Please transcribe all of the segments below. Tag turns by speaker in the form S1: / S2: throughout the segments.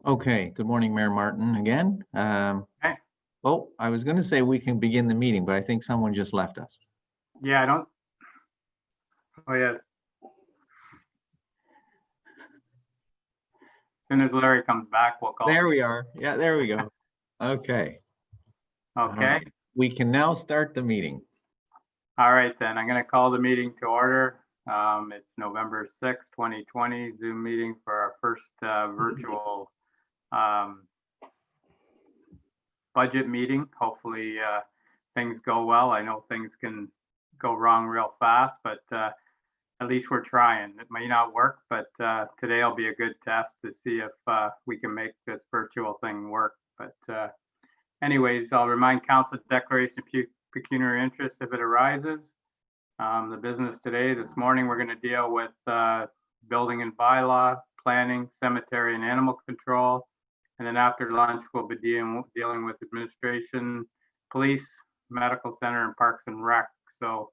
S1: Okay, good morning, Mayor Martin again.
S2: Okay.
S1: Oh, I was going to say we can begin the meeting, but I think someone just left us.
S2: Yeah, I don't. Oh, yeah. As soon as Larry comes back, we'll call.
S1: There we are. Yeah, there we go. Okay.
S2: Okay.
S1: We can now start the meeting.
S2: All right, then. I'm going to call the meeting to order. It's November 6th, 2020, Zoom meeting for our first virtual budget meeting. Hopefully things go well. I know things can go wrong real fast, but at least we're trying. It may not work, but today will be a good test to see if we can make this virtual thing work. But anyways, I'll remind council declaration of pecuniary interest if it arises. The business today, this morning, we're going to deal with building and bylaw, planning, cemetery and animal control. And then after lunch, we'll be dealing with administration, police, medical center, and parks and rec. So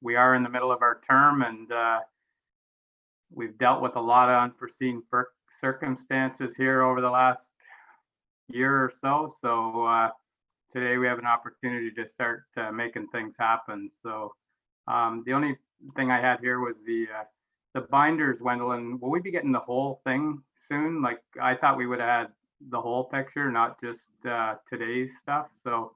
S2: we are in the middle of our term, and we've dealt with a lot of unforeseen circumstances here over the last year or so. So today we have an opportunity to start making things happen. So the only thing I had here was the binders, Gwendolyn. Will we be getting the whole thing soon? Like, I thought we would have had the whole picture, not just today's stuff. So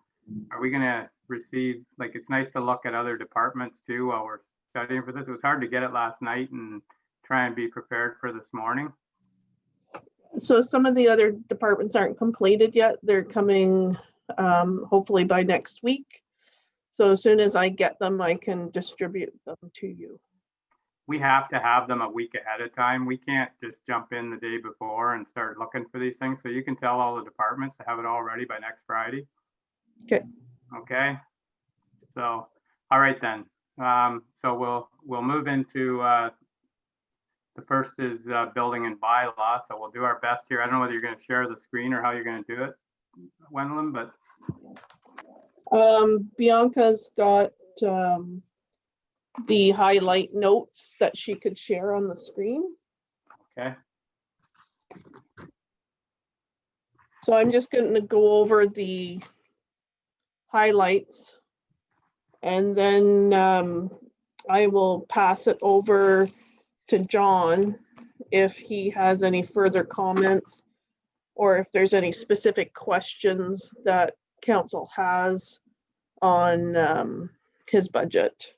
S2: are we going to receive, like, it's nice to look at other departments too while we're studying for this. It was hard to get it last night and try and be prepared for this morning.
S3: So some of the other departments aren't completed yet. They're coming hopefully by next week. So as soon as I get them, I can distribute them to you.
S2: We have to have them a week ahead of time. We can't just jump in the day before and start looking for these things. So you can tell all the departments to have it all ready by next Friday.
S3: Okay.
S2: Okay. So, all right then. So we'll move into the first is building and bylaw. So we'll do our best here. I don't know whether you're going to share the screen or how you're going to do it, Gwendolyn, but
S3: Bianca's got the highlight notes that she could share on the screen.
S2: okay.
S3: So I'm just going to go over the highlights, and then I will pass it over to John if he has any further comments or if there's any specific questions that council has on his budget.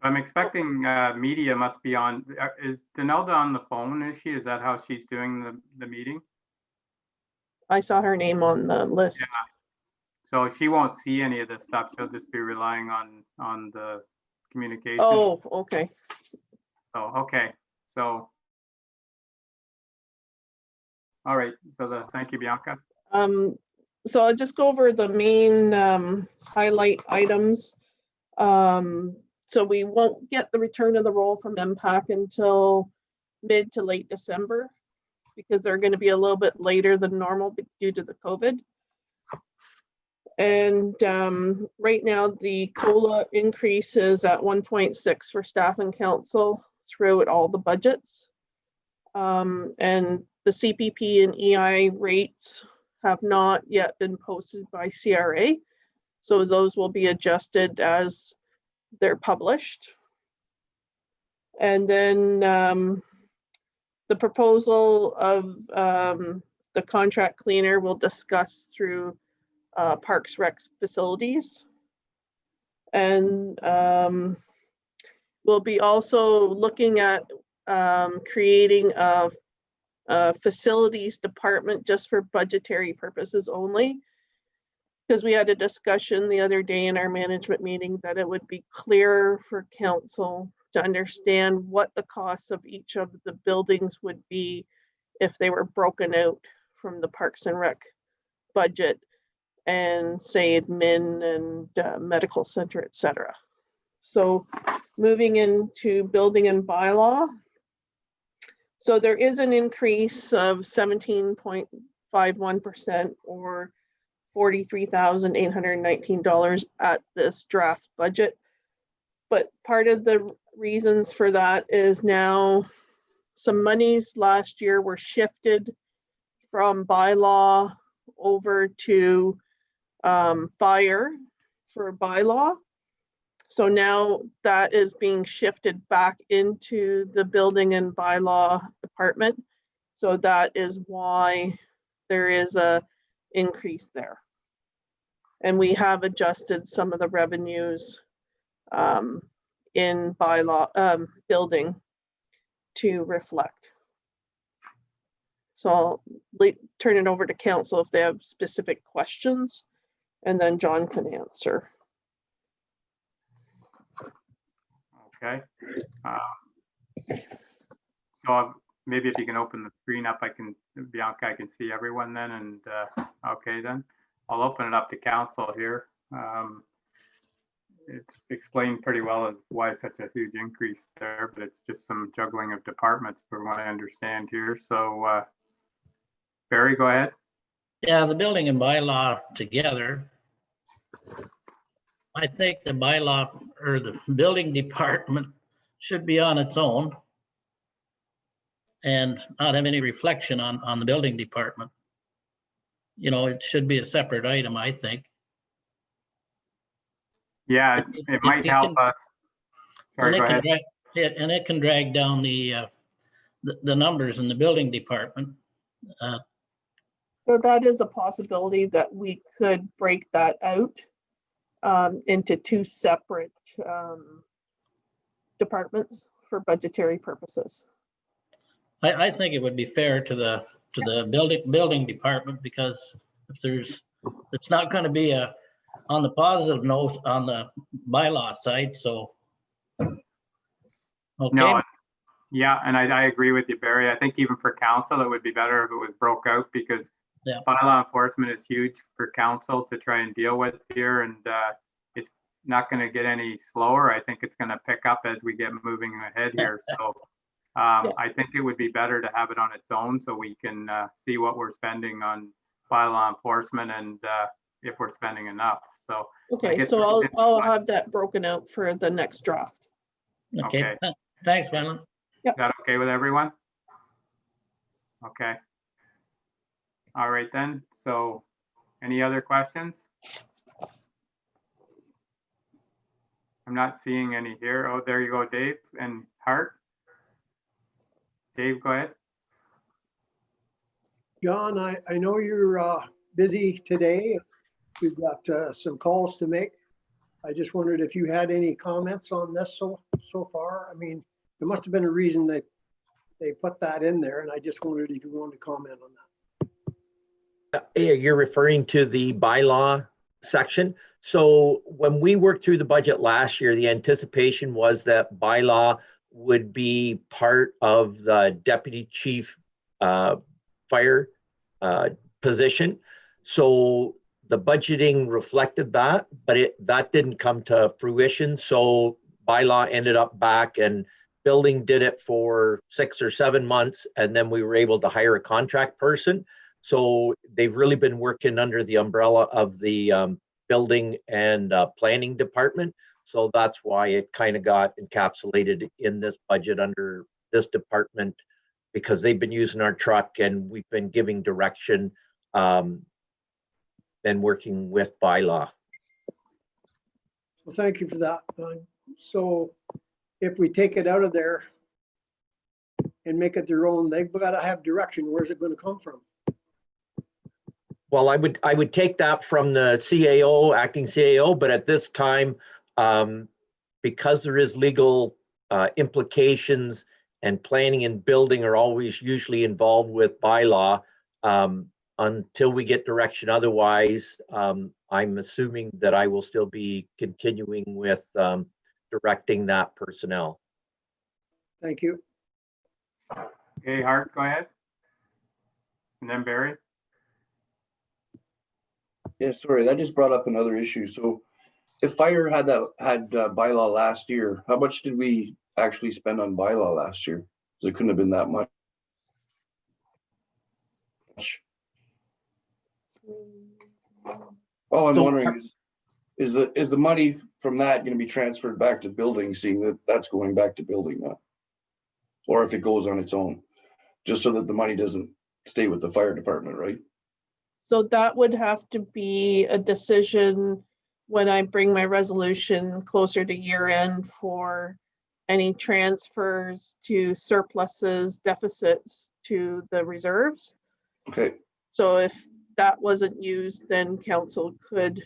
S2: I'm expecting media must be on. Is Danelda on the phone? Is she? Is that how she's doing the meeting?
S3: I saw her name on the list.
S2: Yeah. So she won't see any of this stuff. She'll just be relying on the communication.
S3: Oh, okay.
S2: So, okay. So, all right. So thank you, Bianca.
S3: So I'll just go over the main highlight items. So we won't get the return of the roll from MPAC until mid to late December because they're going to be a little bit later than normal due to the COVID. And right now the COLA increase is at 1.6 for staff and council throughout all the budgets. And the CPP and EI rates have not yet been posted by CRA. So those will be adjusted as they're published. And then the proposal of the contract cleaner will discuss through Parks Rec facilities. And we'll be also looking at creating a facilities department just for budgetary purposes only. Because we had a discussion the other day in our management meeting that it would be clearer for council to understand what the costs of each of the buildings would be if they were broken out from the Parks and Rec budget and say admin and medical center, etc. So moving into building and bylaw. So there is an increase of 17.51% or $43,819 at this draft budget. But part of the reasons for that is now some monies last year were shifted from bylaw over to fire for bylaw. So now that is being shifted back into the building and bylaw department. So that is why there is a increase there. And we have adjusted some of the revenues in bylaw building to reflect. So I'll turn it over to council if they have specific questions, and then John can answer.
S2: Okay. So maybe if you can open the screen up, Bianca, I can see everyone then, and okay then. I'll open it up to council here. It's explained pretty well as why such a huge increase there, but it's just some juggling of departments from what I understand here. So Barry, go ahead.
S4: Yeah, the building and bylaw together. I think the bylaw or the building department should be on its own and not have any reflection on the building department. You know, it should be a separate item, I think.
S2: Yeah, it might help us. Sorry, go ahead.
S4: And it can drag down the numbers in the building department.
S3: So that is a possibility that we could break that out into two separate departments for budgetary purposes.
S4: I think it would be fair to the building department, because it's not going to be on the positive note on the bylaw side, so. Okay.
S2: No, yeah, and I agree with you, Barry. I think even for council, it would be better if it was broke out, because
S4: Yeah.
S2: bylaw enforcement is huge for council to try and deal with here, and it's not going to get any slower. I think it's going to pick up as we get moving ahead here. So I think it would be better to have it on its own, so we can see what we're spending on bylaw enforcement and if we're spending enough. So
S3: Okay, so I'll have that broken out for the next draft.
S4: Okay. Thanks, Madeline.
S2: Is that okay with everyone? Okay. All right then. So any other questions? I'm not seeing any here. Oh, there you go, Dave and Hart. Dave, go ahead.
S5: John, I know you're busy today. We've got some calls to make. I just wondered if you had any comments on this so far. I mean, there must have been a reason that they put that in there, and I just wondered if you wanted to comment on that.
S6: You're referring to the bylaw section. So when we worked through the budget last year, the anticipation was that bylaw would be part of the deputy chief fire position. So the budgeting reflected that, but that didn't come to fruition. So bylaw ended up back, and building did it for 6 or 7 months, and then we were able to hire a contract person. So they've really been working under the umbrella of the building and planning department. So that's why it kind of got encapsulated in this budget under this department, because they've been using our truck and we've been giving direction and working with bylaw.
S5: Well, thank you for that. So if we take it out of there and make it their own, they've got to have direction. Where's it going to come from?
S6: Well, I would take that from the CAO, acting CAO, but at this time, because there is legal implications, and planning and building are always usually involved with bylaw, until we get direction otherwise, I'm assuming that I will still be continuing with directing that personnel.
S5: Thank you.
S2: Okay, Hart, go ahead. And then Barry.
S7: Yeah, sorry, that just brought up another issue. So if fire had bylaw last year, how much did we actually spend on bylaw last year? It couldn't have been that much. All I'm wondering is the money from that going to be transferred back to building, seeing that that's going back to building now? Or if it goes on its own, just so that the money doesn't stay with the fire department, right?
S3: So that would have to be a decision when I bring my resolution closer to year end for any transfers to surpluses, deficits to the reserves.
S7: Okay,
S3: So if that wasn't used, then council could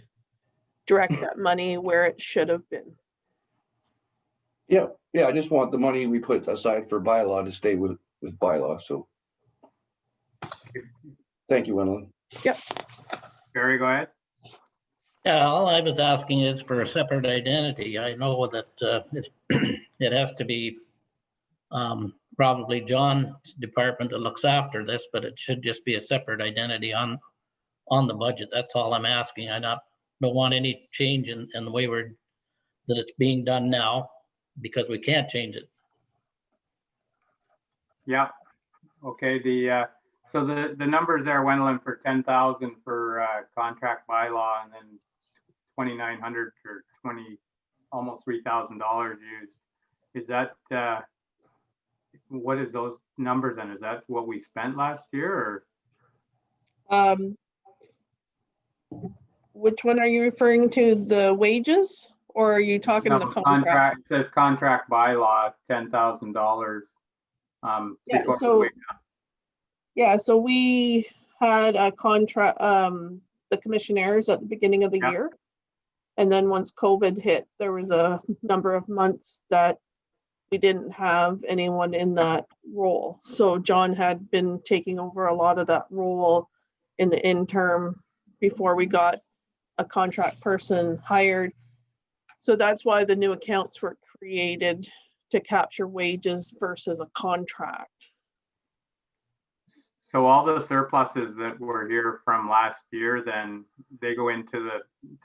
S3: direct that money where it should have been.
S7: yeah, I just want the money we put aside for bylaw to stay with bylaw, so. Thank you, Wendelin.
S2: Barry, go ahead.
S4: Yeah, all I was asking is for a separate identity. I know that it has to be probably John's department that looks after this, but it should just be a separate identity on the budget. That's all I'm asking. Don't want any change in the way that it's being done now, because we can't change it.
S2: Yeah. Okay, so the numbers there, Wendelin, for 10,000 for contract bylaw, and then 2,900 for almost $3,000 used. Is that, what is those numbers then? Is that what we spent last year, or?
S3: Which one are you referring to? The wages, or are you talking
S2: No,
S3: the contract?
S2: It says contract bylaw, $10,000.
S3: Yeah, so we had a contract, the commissionaires at the beginning of the
S2: Yep.
S3: year. And then once COVID hit, there was a number of months that we didn't have anyone in that role. So John had been taking over a lot of that role in the interim before we got a contract person hired. So that's why the new accounts were created, to capture wages versus a contract.
S2: So all the surpluses that were here from last year, then they go into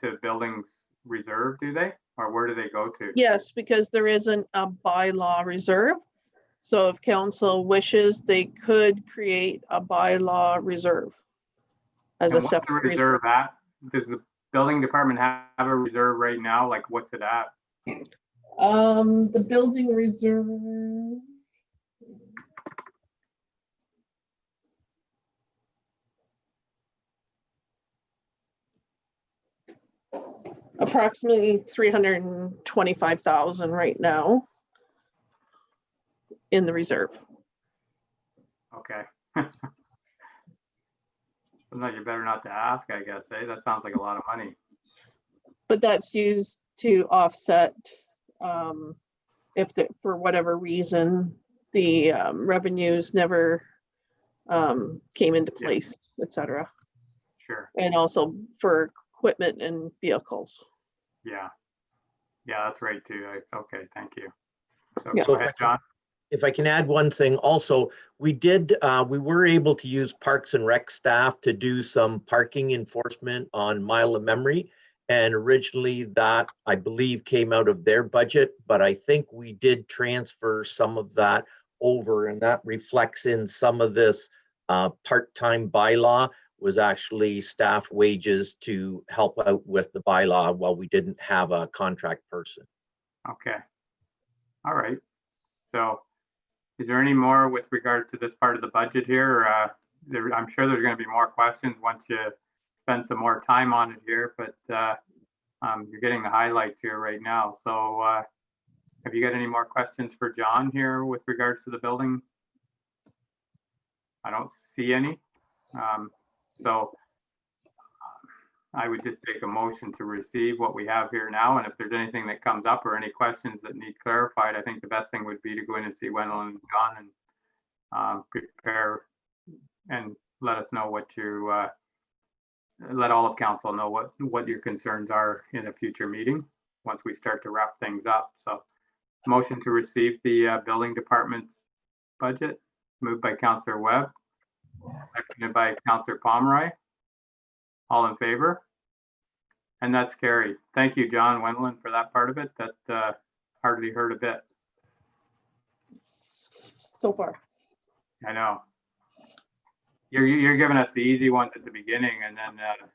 S2: the buildings reserve, do they? Or where do they go to?
S3: Yes, because there isn't a bylaw reserve. So if council wishes, they could create a bylaw reserve as
S2: And
S3: a
S2: what's the
S3: separate
S2: reserve
S3: reserve.
S2: at? Does the building department have a reserve right now? Like, what's it at?
S3: The building reserve. Approximately 325,000 right now in the reserve.
S2: Okay. Sometimes you're better not to ask, I guess, eh? That sounds like a lot of money.
S3: But that's used to offset if for whatever reason the revenues never came into place, etc.
S2: Sure.
S3: And also for equipment and vehicles.
S2: Yeah. Yeah, that's right too. Okay, thank you. So
S3: Yeah.
S2: go ahead, John.
S6: If I can add one thing also, we were able to use Parks and Rec staff to do some parking enforcement on Mile of Memory. And originally that, I believe, came out of their budget, but I think we did transfer some of that over, and that reflects in some of this part-time bylaw was actually staff wages to help out with the bylaw while we didn't have a contract person.
S2: Okay. All right. So is there any more with regard to this part of the budget here? I'm sure there's going to be more questions once you spend some more time on it here, but you're getting the highlights here right now. So have you got any more questions for John here with regards to the building? I don't see any. So I would just take a motion to receive what we have here now. And if there's anything that comes up or any questions that need clarified, I think the best thing would be to go in and see Wendelin and John and prepare and let us know what you, let all of council know what your concerns are in a future meeting once we start to wrap things up. So motion to receive the building department's budget, moved by Councillor Webb, seconded by Councillor Pomeroy. All in favor? And that's carried. Thank you, John Wendelin, for that part of it. That hardly hurt a bit.
S3: So far.
S2: I know. You're giving us the easy ones at the beginning, and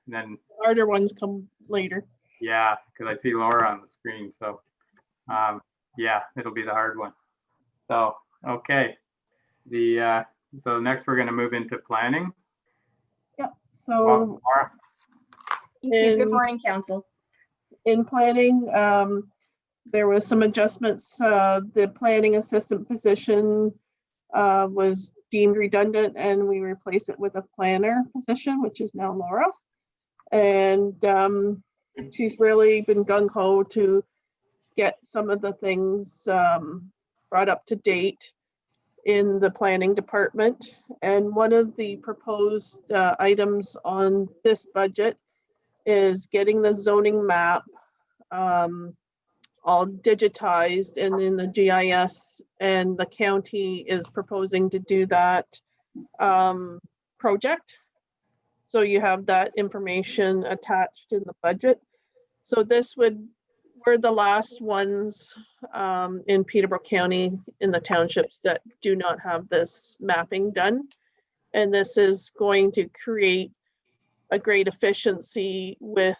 S2: then
S3: Harder ones come later.
S2: yeah, because I see Laura on the screen. So yeah, it'll be the hard one. So okay, the So next we're going to move into planning.
S3: Yep,
S2: Welcome,
S3: so
S2: Laura.
S8: Thank you. Good
S3: in,
S8: morning, council.
S3: in planning, there was some adjustments. The planning assistant position was deemed redundant and we replaced it with a planner position, which is now Laura. And she's really been gung-ho to get some of the things brought up to date in the planning department. And one of the proposed items on this budget is getting the zoning map all digitized and in the GIS, and the county is proposing to do that project. So you have that information attached in the budget. So this would, we're the last ones in Peterborough County in the townships that do not have this mapping done. And this is going to create a great efficiency with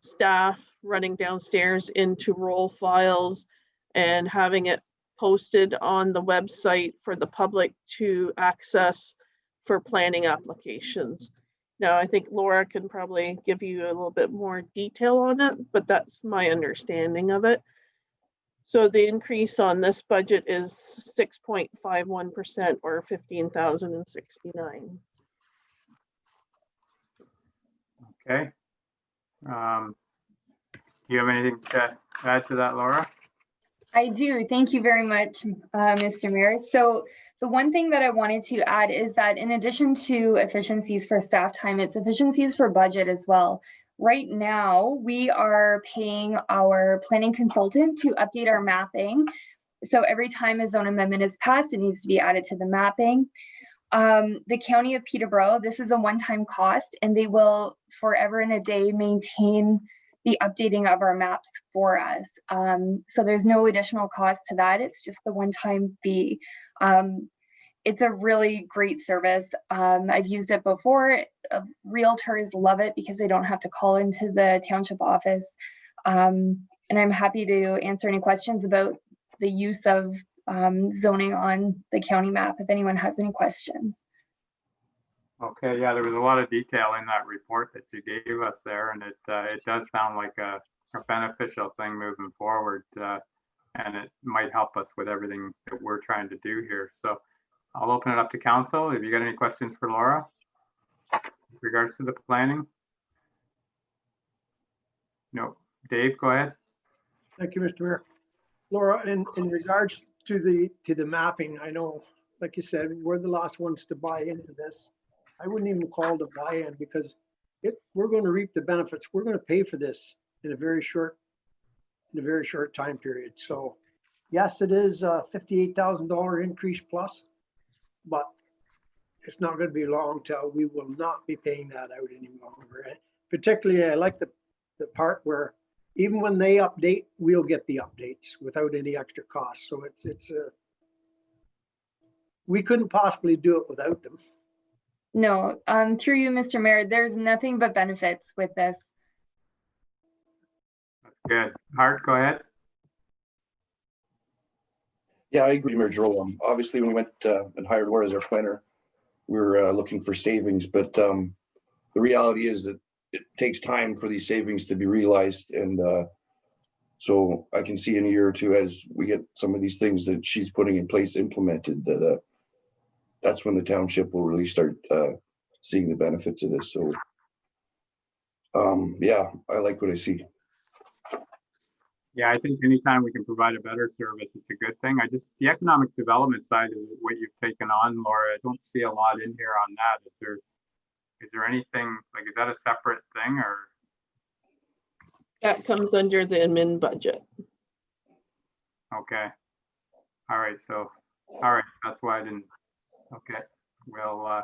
S3: staff running downstairs into roll files and having it posted on the website for the public to access for planning applications. Now, I think Laura can probably give you a little bit more detail on it, but that's my understanding of it. So the increase on this budget is 6.51% or 15,069.
S2: Okay. Do you have anything to add to that, Laura?
S8: I do. Thank you very much, Mr. Mayor. So the one thing that I wanted to add is that in addition to efficiencies for staff time, it's efficiencies for budget as well. Right now, we are paying our planning consultant to update our mapping. So every time a zone amendment is passed, it needs to be added to the mapping. The County of Peterborough, this is a one-time cost, and they will forever and a day maintain the updating of our maps for us. So there's no additional cost to that. It's just the one-time fee. It's a really great service. I've used it before. Realtors love it because they don't have to call into the township office. And I'm happy to answer any questions about the use of zoning on the county map if anyone has any questions.
S2: Okay, yeah, there was a lot of detail in that report that you gave us there, and it does sound like a beneficial thing moving forward, and it might help us with everything that we're trying to do here. So I'll open it up to council. Have you got any questions for Laura with regards to the planning? No. Dave, go ahead.
S5: Thank you, Mr. Mayor. Laura, in regards to the mapping, I know, like you said, we're the last ones to buy into this. I wouldn't even call it a buy-in because we're going to reap the benefits. We're going to pay for this in a very short time period. So yes, it is a $58,000 increase plus, but it's not going to be long till we will not be paying that out any longer. Particularly, I like the part where even when they update, we'll get the updates without any extra cost. So we couldn't possibly do it without them.
S8: No, through you, Mr. Mayor, there's nothing but benefits with this.
S2: That's good. Hart, go ahead.
S7: Yeah, I agree, Mayor Joel. Obviously, when we went and hired Laura as our planner, we were looking for savings, but the reality is that it takes time for these savings to be realized. And so I can see in a year or two, as we get some of these things that she's putting in place implemented, that that's when the township will really start seeing the benefits of this. So yeah, I like what I see.
S2: Yeah, I think anytime we can provide a better service, it's a good thing. The economic development side of what you've taken on, Laura, I don't see a lot in here on that. Is there anything, like, is that a separate thing or?
S3: That comes under the admin budget.
S2: Okay. All right. So, all right. That's why I didn't. Okay. We'll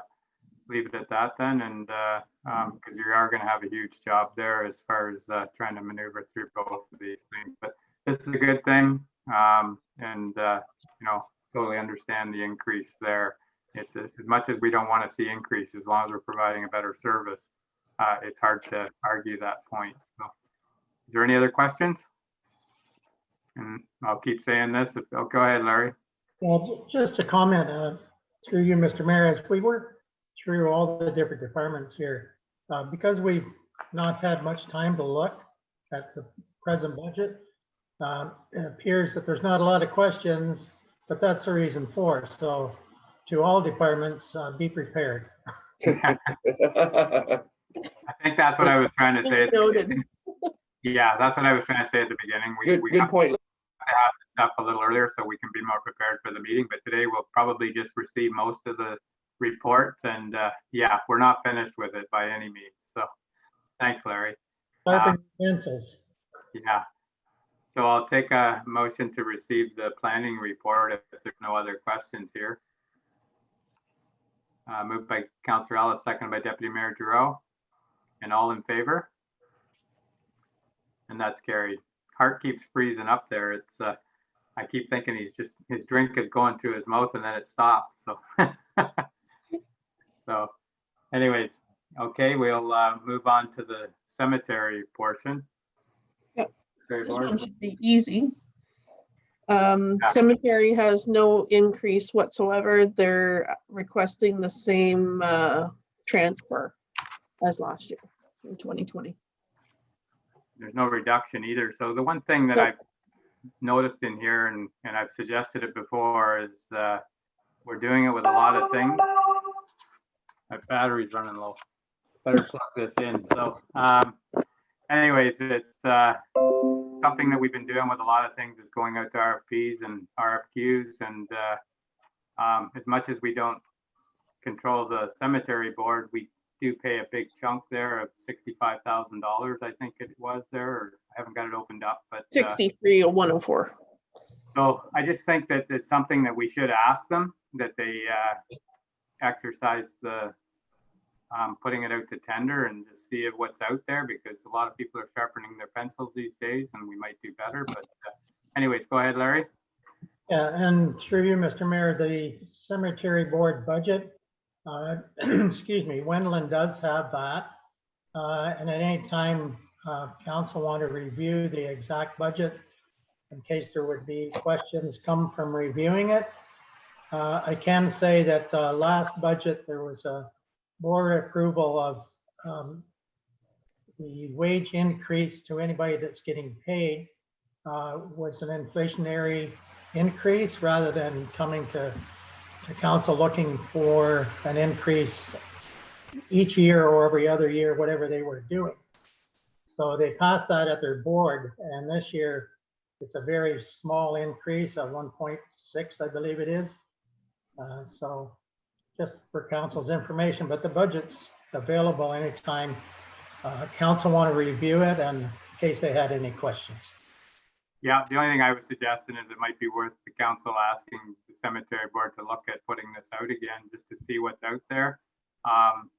S2: leave it at that then. And because you are going to have a huge job there as far as trying to maneuver through both of these things. But this is a good thing. And, you know, totally understand the increase there. It's as much as we don't want to see increase, as long as we're providing a better service, it's hard to argue that point. So, is there any other questions? And I'll keep saying this. Go ahead, Larry.
S9: Well, just a comment. through you, Mr. Mayor, as we work through all the different departments here, because we've not had much time to look at the present budget, it appears that there's not a lot of questions, but that's the reason for it. So to all departments, be prepared.
S2: I think that's what I was trying to say. at the
S3: Noted.
S2: beginning. Yeah, that's what I was trying to say at the beginning. We
S7: Good
S2: have
S7: point.
S2: to have stuff a little earlier so we can be more prepared for the meeting, but today we'll probably just receive most of the reports and yeah, we're not finished with it by any means. So thanks, Larry.
S9: Sharpen pencils.
S2: Yeah. So I'll take a motion to receive the planning report if there's no other questions here. Moved by Councillor Ellis, seconded by Deputy Mayor Giroux. And all in favor? And that's carried. Heart keeps freezing up there. It's I keep thinking his drink is going to his mouth and then it stops. So so anyways, okay, we'll move on to the cemetery portion.
S3: Yep.
S2: Okay,
S3: This
S2: Laura?
S3: one should be easy. Cemetery has no increase whatsoever. They're requesting the same transfer as last year in 2020.
S2: There's no reduction either. So the one thing that
S3: No.
S2: I've noticed in here, and I've suggested it before, is we're doing it with a lot of things. My battery's running low. Better plug this in. So anyways, it's something that we've been doing with a lot of things is going out to RFPs and RFQs. And as much as we don't control the cemetery board, we do pay a big chunk there of $65,000, I think it was there, or I haven't got it opened up, but
S3: 63,104.
S2: so I just think that it's something that we should ask them, that they exercise the putting it out to tender and just see what's out there, because a lot of people are sharpening their pencils these days and we might do better. But anyways, go ahead, Larry.
S9: Yeah, and through you, Mr. Mayor, the cemetery board budget, excuse me, Wendland does have that. And at any time, council want to review the exact budget in case there would be questions come from reviewing it. I can say that last budget, there was a board approval of the wage increase to anybody that's getting paid was an inflationary increase rather than coming to council looking for an increase each year or every other year, whatever they were doing. So they passed that at their board, and this year it's a very small increase of 1.6, I believe it is. So just for council's information, but the budget's available anytime council want to review it and in case they had any questions.
S2: Yeah, the only thing I was suggesting is it might be worth the council asking the cemetery board to look at putting this out again, just to see what's out there.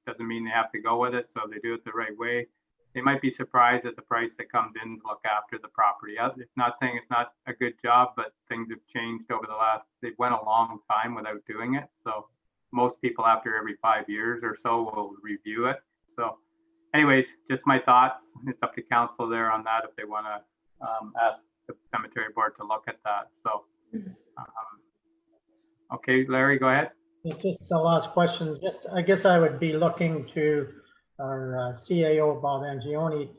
S2: Doesn't mean they have to go with it. So if they do it the right way, they might be surprised at the price that comes in to look after the property. It's not saying it's not a good job, but things have changed over the last, they went a long time without doing it. So most people after every 5 years or so will review it. So anyways, just my thoughts. It's up to council there on that if they want to ask the cemetery board to look at that. So okay, Larry, go ahead.
S9: Just the last question, just I guess I would be looking to our CAO, Bob Angioni,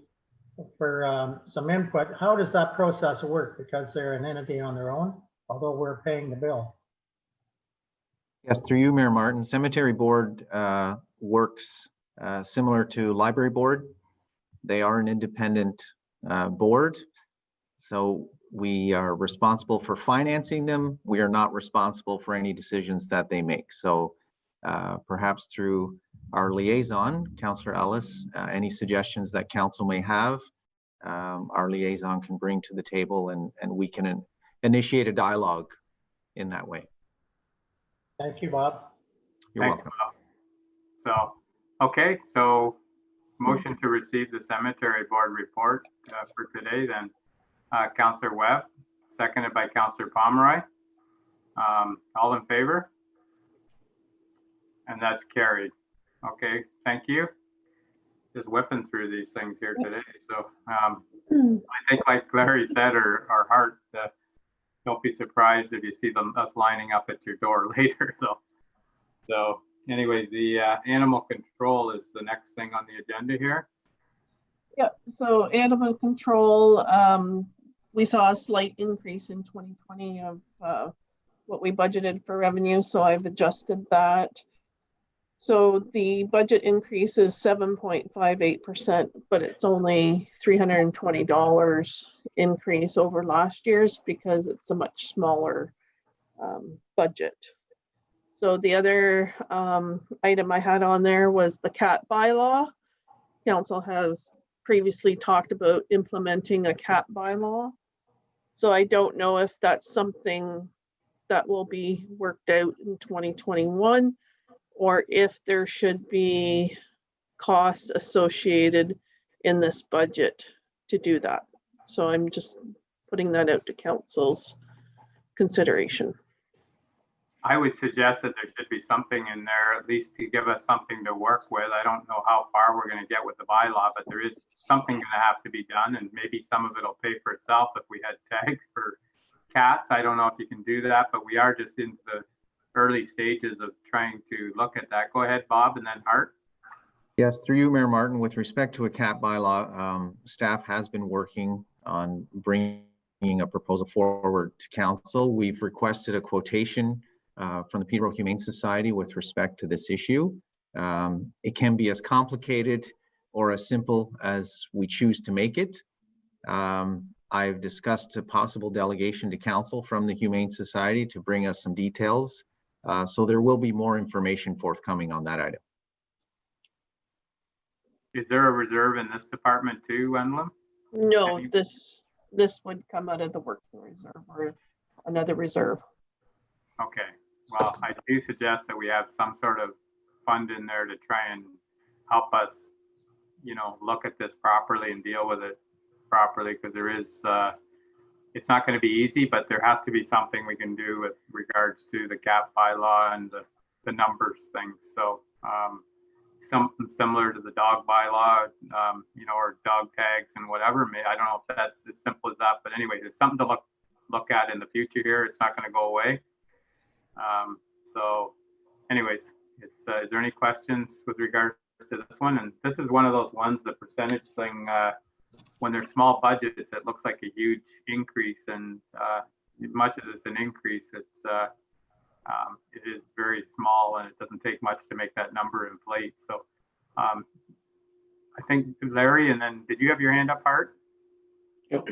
S9: for some input. How does that process work? Because they're an entity on their own, although we're paying the bill.
S1: Yes, through you, Mayor Martin. Cemetery board works similar to library board. They are an independent board. So we are responsible for financing them. We are not responsible for any decisions that they make. So perhaps through our liaison, Councillor Ellis, any suggestions that council may have, our liaison can bring to the table and we can initiate a dialogue in that way.
S9: Thank you, Bob.
S1: You're
S2: Thanks,
S1: welcome.
S2: Bob. So, okay, so motion to receive the cemetery board report for today then. Councillor Webb, seconded by Councillor Pomeroy. All in favor? And that's carried. Okay, thank you. Just whipping through these things here today. So I think like Larry said, our heart, don't be surprised if you see us lining up at your door later. So So anyways, the animal control is the next thing on the agenda here.
S3: Yeah, so animal control, we saw a slight increase in 2020 of what we budgeted for revenue, so I've adjusted that. So the budget increase is 7.58%, but it's only $320 increase over last year's because it's a much smaller budget. So the other item I had on there was the cat bylaw. Council has previously talked about implementing a cat bylaw. So I don't know if that's something that will be worked out in 2021, or if there should be costs associated in this budget to do that. So I'm just putting that out to council's consideration.
S2: I would suggest that there should be something in there, at least to give us something to work with. I don't know how far we're going to get with the bylaw, but there is something going to have to be done, and maybe some of it will pay for itself if we had tags for cats. I don't know if you can do that, but we are just into the early stages of trying to look at that. Go ahead, Bob, and then Art.
S1: Yes, through you, Mayor Martin, with respect to a cat bylaw, staff has been working on bringing a proposal forward to council. We've requested a quotation from the Peterborough Humane Society with respect to this issue. It can be as complicated or as simple as we choose to make it. I've discussed a possible delegation to council from the Humane Society to bring us some details. So there will be more information forthcoming on that item.
S2: Is there a reserve in this department too, Wendlam?
S3: No, this would come out of the working reserve or another reserve.
S2: Okay, well, I do suggest that we have some sort of fund in there to try and help us, you know, look at this properly and deal with it properly, because there is, it's not going to be easy, but there has to be something we can do with regards to the cat bylaw and the numbers thing. So something similar to the dog bylaw, you know, or dog tags and whatever. I don't know if that's as simple as that, but anyway, there's something to look at in the future here. It's not going to go away. So anyways, is there any questions with regards to this one? And this is one of those ones, the percentage thing, when there's small budgets, it looks like a huge increase, and as much as it's an increase, it is very small, and it doesn't take much to make that number inflate. So I think Larry, and then did you have your hand up, Art?
S7: Yep.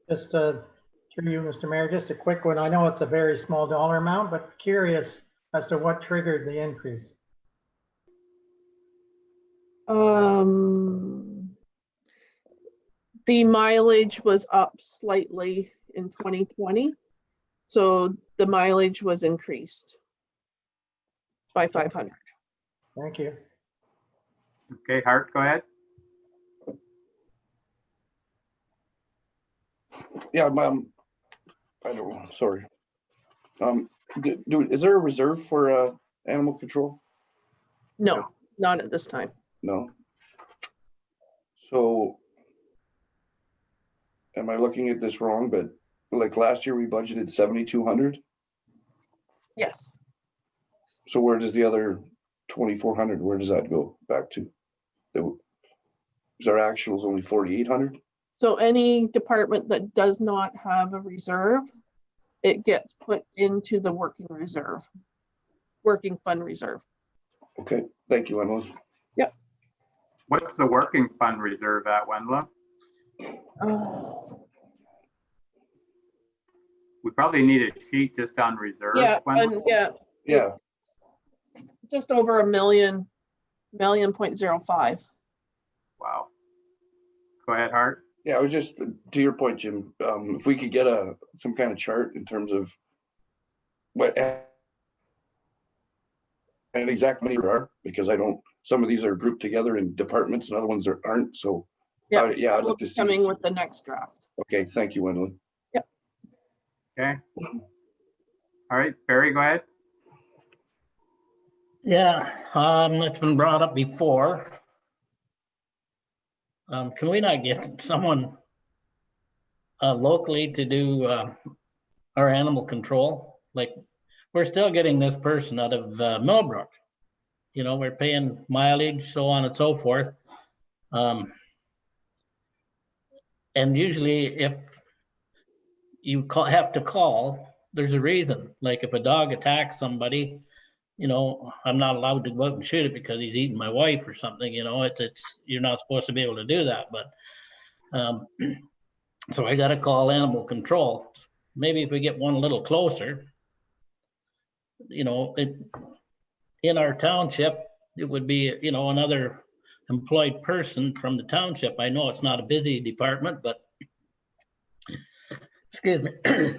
S9: Just through you, Mr. Mayor, just a quick one. I know it's a very small dollar amount, but curious as to what triggered the increase.
S3: The mileage was up slightly in 2020. So the mileage was increased by 500.
S9: Thank you.
S2: Okay, Hart, go ahead.
S7: Yeah, I don't know, sorry. Is there a reserve for animal control?
S3: No, not at this time.
S7: No. So am I looking at this wrong? But like last year we budgeted 7,200.
S3: Yes.
S7: So where does the other 2,400, where does that go back to? Is our actuals only 4,800?
S3: So any department that does not have a reserve, it gets put into the working fund reserve.
S7: Okay, thank you, Emily.
S3: Yep.
S2: What's the working fund reserve at, Wendla? We probably need a sheet just on reserve.
S3: Yeah,
S7: Yeah.
S3: Just over $1.05.
S2: Wow. Go ahead, Hart.
S7: Yeah, I was just, to your point, Jim, if we could get some kind of chart in terms of what and exactly there are, because I don't, some of these are grouped together in departments and other ones aren't. So
S3: Yeah,
S7: I'd like to see.
S3: Coming with the next draft.
S7: Okay, thank you, Wendell.
S2: Okay. All right, Barry, go ahead.
S4: Yeah, it's been brought up before. Can we not get someone locally to do our animal control? Like, we're still getting this person out of Millbrook. You know, we're paying mileage, so on and so forth. And usually if you have to call, there's a reason. Like if a dog attacks somebody, you know, I'm not allowed to go out and shoot it because he's eating my wife or something, you know, it's you're not supposed to be able to do that. But so I got to call animal control. Maybe if we get one a little closer, you know, in our township, it would be, you know, another employed person from the township. I know it's not a busy department, but excuse me,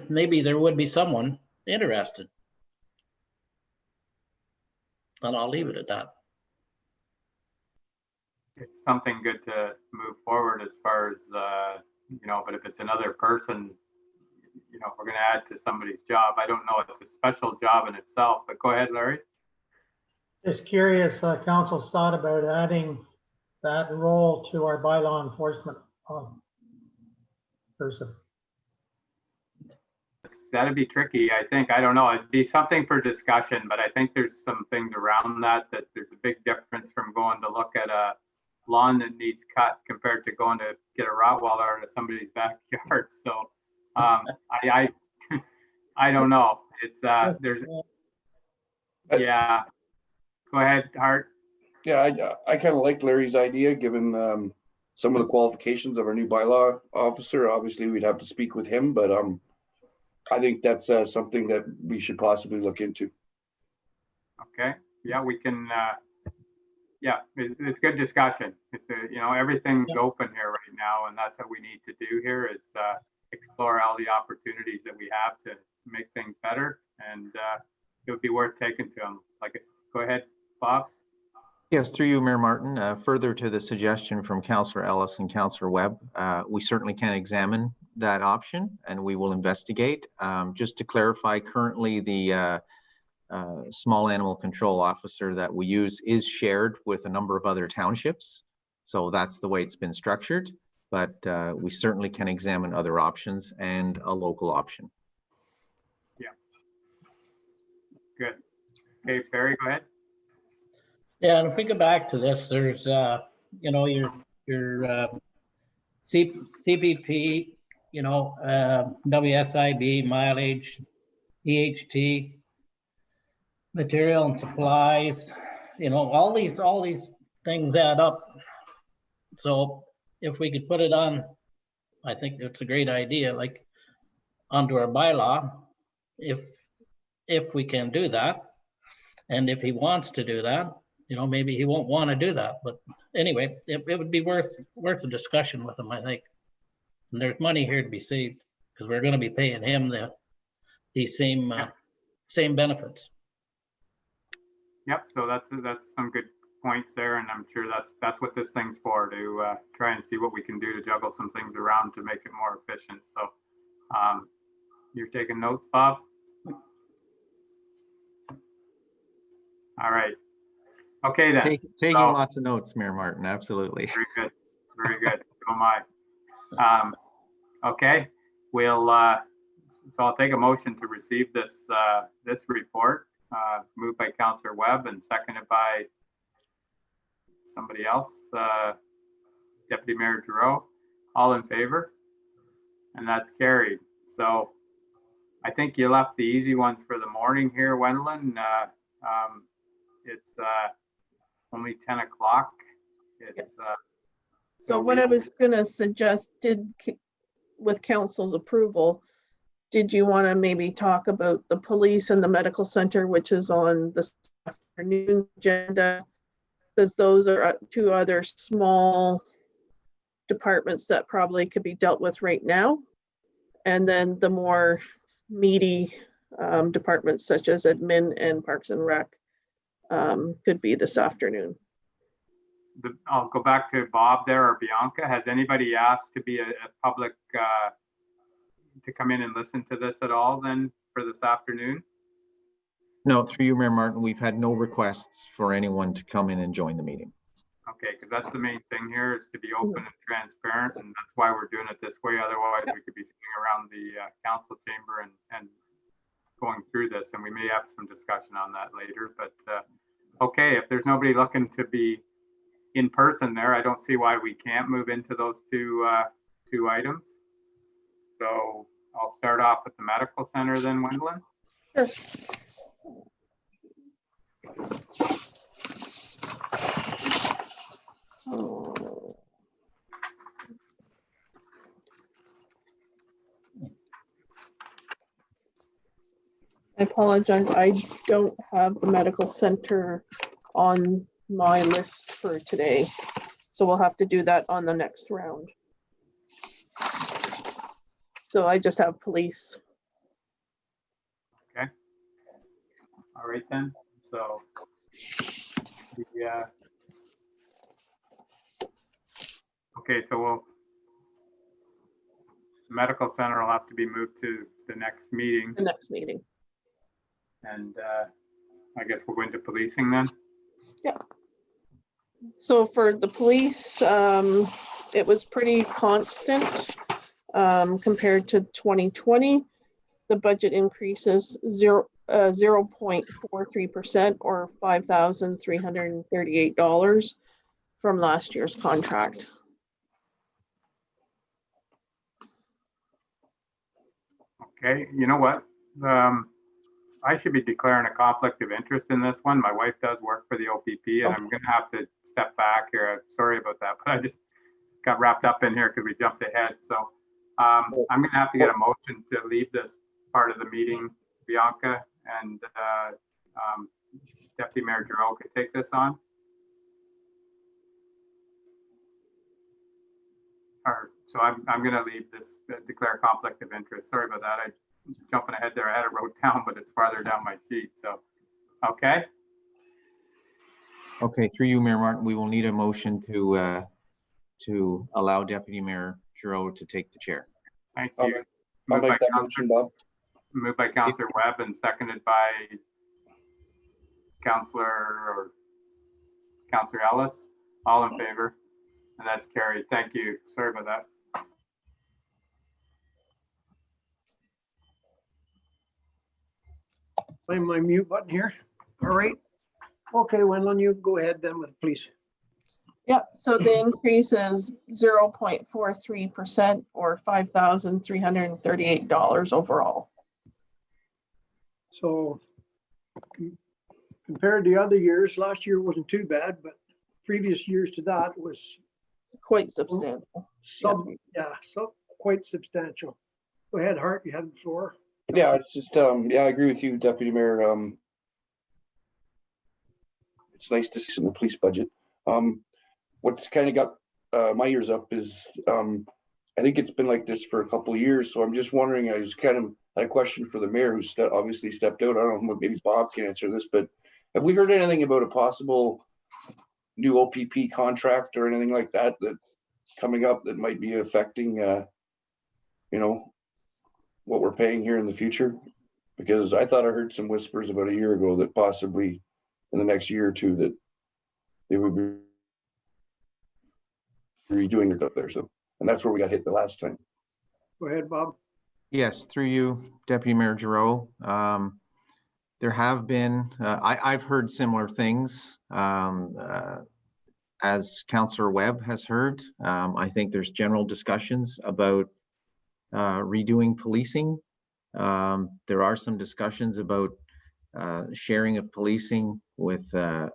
S4: maybe there would be someone interested. And I'll leave it at that.
S2: It's something good to move forward as far as, you know, but if it's another person, you know, if we're going to add to somebody's job, I don't know if it's a special job in itself, but go ahead, Larry.
S9: Just curious, council's thought about adding that role to our bylaw enforcement person.
S2: That'd be tricky, I think. I don't know. It'd be something for discussion, but I think there's some things around that there's a big difference from going to look at a lawn that needs cut compared to going to get a Rottweiler out of somebody's backyard. So I don't know. It's there's yeah. Go ahead, Hart.
S7: Yeah, I kind of like Larry's idea, given some of the qualifications of our new bylaw officer. Obviously, we'd have to speak with him, but I think that's something that we should possibly look into.
S2: Okay. Yeah, we can. Yeah, it's good discussion. It's you know, everything's open here right now, and that's what we need to do here is explore all the opportunities that we have to make things better, and it would be worth taking to them. Like, go ahead, Bob.
S1: Yes, through you, Mayor Martin. Further to the suggestion from Councillor Ellis and Councillor Webb, we certainly can examine that option and we will investigate. Just to clarify, currently the small animal control officer that we use is shared with a number of other townships. So that's the way it's been structured, but we certainly can examine other options and a local option.
S2: Yeah. Good. Okay, Barry, go ahead.
S4: Yeah, and if we go back to this, there's, you know, your CPP, you know, WSIB, mileage, EHT, material and supplies, you know, all these things add up. So if we could put it on, I think it's a great idea, like onto our bylaw, if we can do that. And if he wants to do that, you know, maybe he won't want to do that, but anyway, it would be worth a discussion with him, I think. And there's money here to be saved because we're going to be paying him these same benefits.
S2: Yep. So that's some good points there, and I'm sure that's what this thing's for, to try and see what we can do to juggle some things around to make it more efficient. So you're taking notes, Bob? All right. Okay then.
S1: Taking lots of notes, Mayor Martin, absolutely.
S2: Very good. Very good. So am I. Okay. We'll so I'll take a motion to receive this report, moved by Councillor Webb and seconded by somebody else, Deputy Mayor Giroux. All in favor? And that's carried. So I think you left the easy ones for the morning here, Wendland. It's only 10 o'clock. It's
S3: So what I was gonna suggest, with council's approval, did you want to maybe talk about the police and the medical center, which is on this afternoon agenda? Because those are two other small departments that probably could be dealt with right now. And then the more meaty departments such as admin and Parks and Rec could be this afternoon.
S2: I'll go back to Bob there, or Bianca. Has anybody asked to be a public, to come in and listen to this at all then for this afternoon?
S1: No, through you, Mayor Martin, we've had no requests for anyone to come in and join the meeting.
S2: Okay, because that's the main thing here, is to be open and transparent, and that's why we're doing it this way. Otherwise, we could be sitting around the council chamber and going through this, and we may have some discussion on that later, but okay, if there's nobody looking to be in person there, I don't see why we can't move into those two items. So I'll start off with the medical center then, Wendolyn.
S3: Sure. I apologize, I don't have the medical center on my list for today, so we'll have to do that on the next round. So I just have police.
S2: Okay. All right then. So okay, so we'll medical center will have to be moved to the next meeting.
S3: The next meeting.
S2: And I guess we'll go into policing then.
S3: Yeah. So for the police, it was pretty constant compared to 2020. The budget increases 0.43% or $5,338 from last year's contract.
S2: Okay, you know what? I should be declaring a conflict of interest in this one. My wife does work for the OPP, and I'm going to have to step back here. I'm sorry about that, but I just got wrapped up in here because we jumped ahead. So I'm going to have to get a motion to leave this part of the meeting, Bianca, and Deputy Mayor Giroux could take this on. So I'm going to leave this, declare conflict of interest. Sorry about that. I'm jumping ahead there. I had it wrote down, but it's farther down my sheet. So, okay.
S1: Okay, through you, Mayor Martin, we will need a motion to allow Deputy Mayor Giroux to take the chair.
S2: Thank
S7: I'll
S2: you.
S7: make that motion, Bob.
S2: Moved by Councillor Webb and seconded by Councillor Ellis. All in favor? And that's carried. Thank you. Sorry about that.
S5: Find my mute button here. All right. Okay, Wendolyn, you go ahead then with police.
S3: Yeah, so the increase is 0.43% or $5,338 overall.
S5: So compared to other years, last year wasn't too bad, but previous years to that was
S3: Quite substantial.
S5: quite substantial. Go ahead, Hart, you have the floor.
S7: Yeah, it's just, yeah, I agree with you, Deputy Mayor. It's nice to see the police budget. What's kind of got my ears up is, I think it's been like this for a couple of years. So I'm just wondering, I was kind of had a question for the mayor who obviously stepped out. I don't know, maybe Bob can answer this, but have we heard anything about a possible new OPP contract or anything like that coming up that might be affecting, what we're paying here in the future? Because I thought I heard some whispers about a year ago that possibly in the next year or two that they would be redoing it up there. So, and that's where we got hit the last time.
S5: Go ahead, Bob.
S1: Yes, through you, Deputy Mayor Giroux. There have been, I've heard similar things as Councillor Webb has heard. I think there's general discussions about redoing policing. There are some discussions about sharing of policing with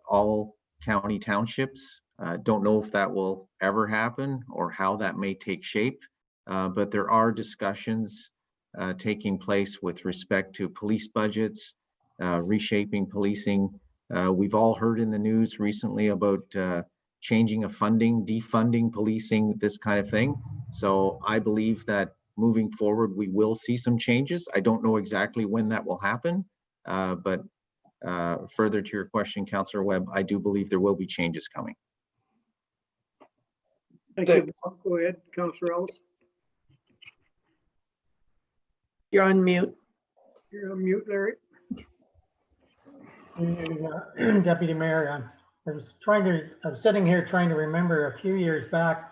S1: all county townships. Don't know if that will ever happen or how that may take shape, but there are discussions taking place with respect to police budgets, reshaping policing. We've all heard in the news recently about changing of funding, defunding policing, this kind of thing. So I believe that moving forward, we will see some changes. I don't know exactly when that will happen, but further to your question, Councillor Webb, I do believe there will be changes coming.
S5: Thank you, Bob. Go ahead, Councillor Ellis.
S3: You're on mute.
S5: You're on mute, Larry.
S9: Deputy Mayor, I was sitting here trying to remember a few years back,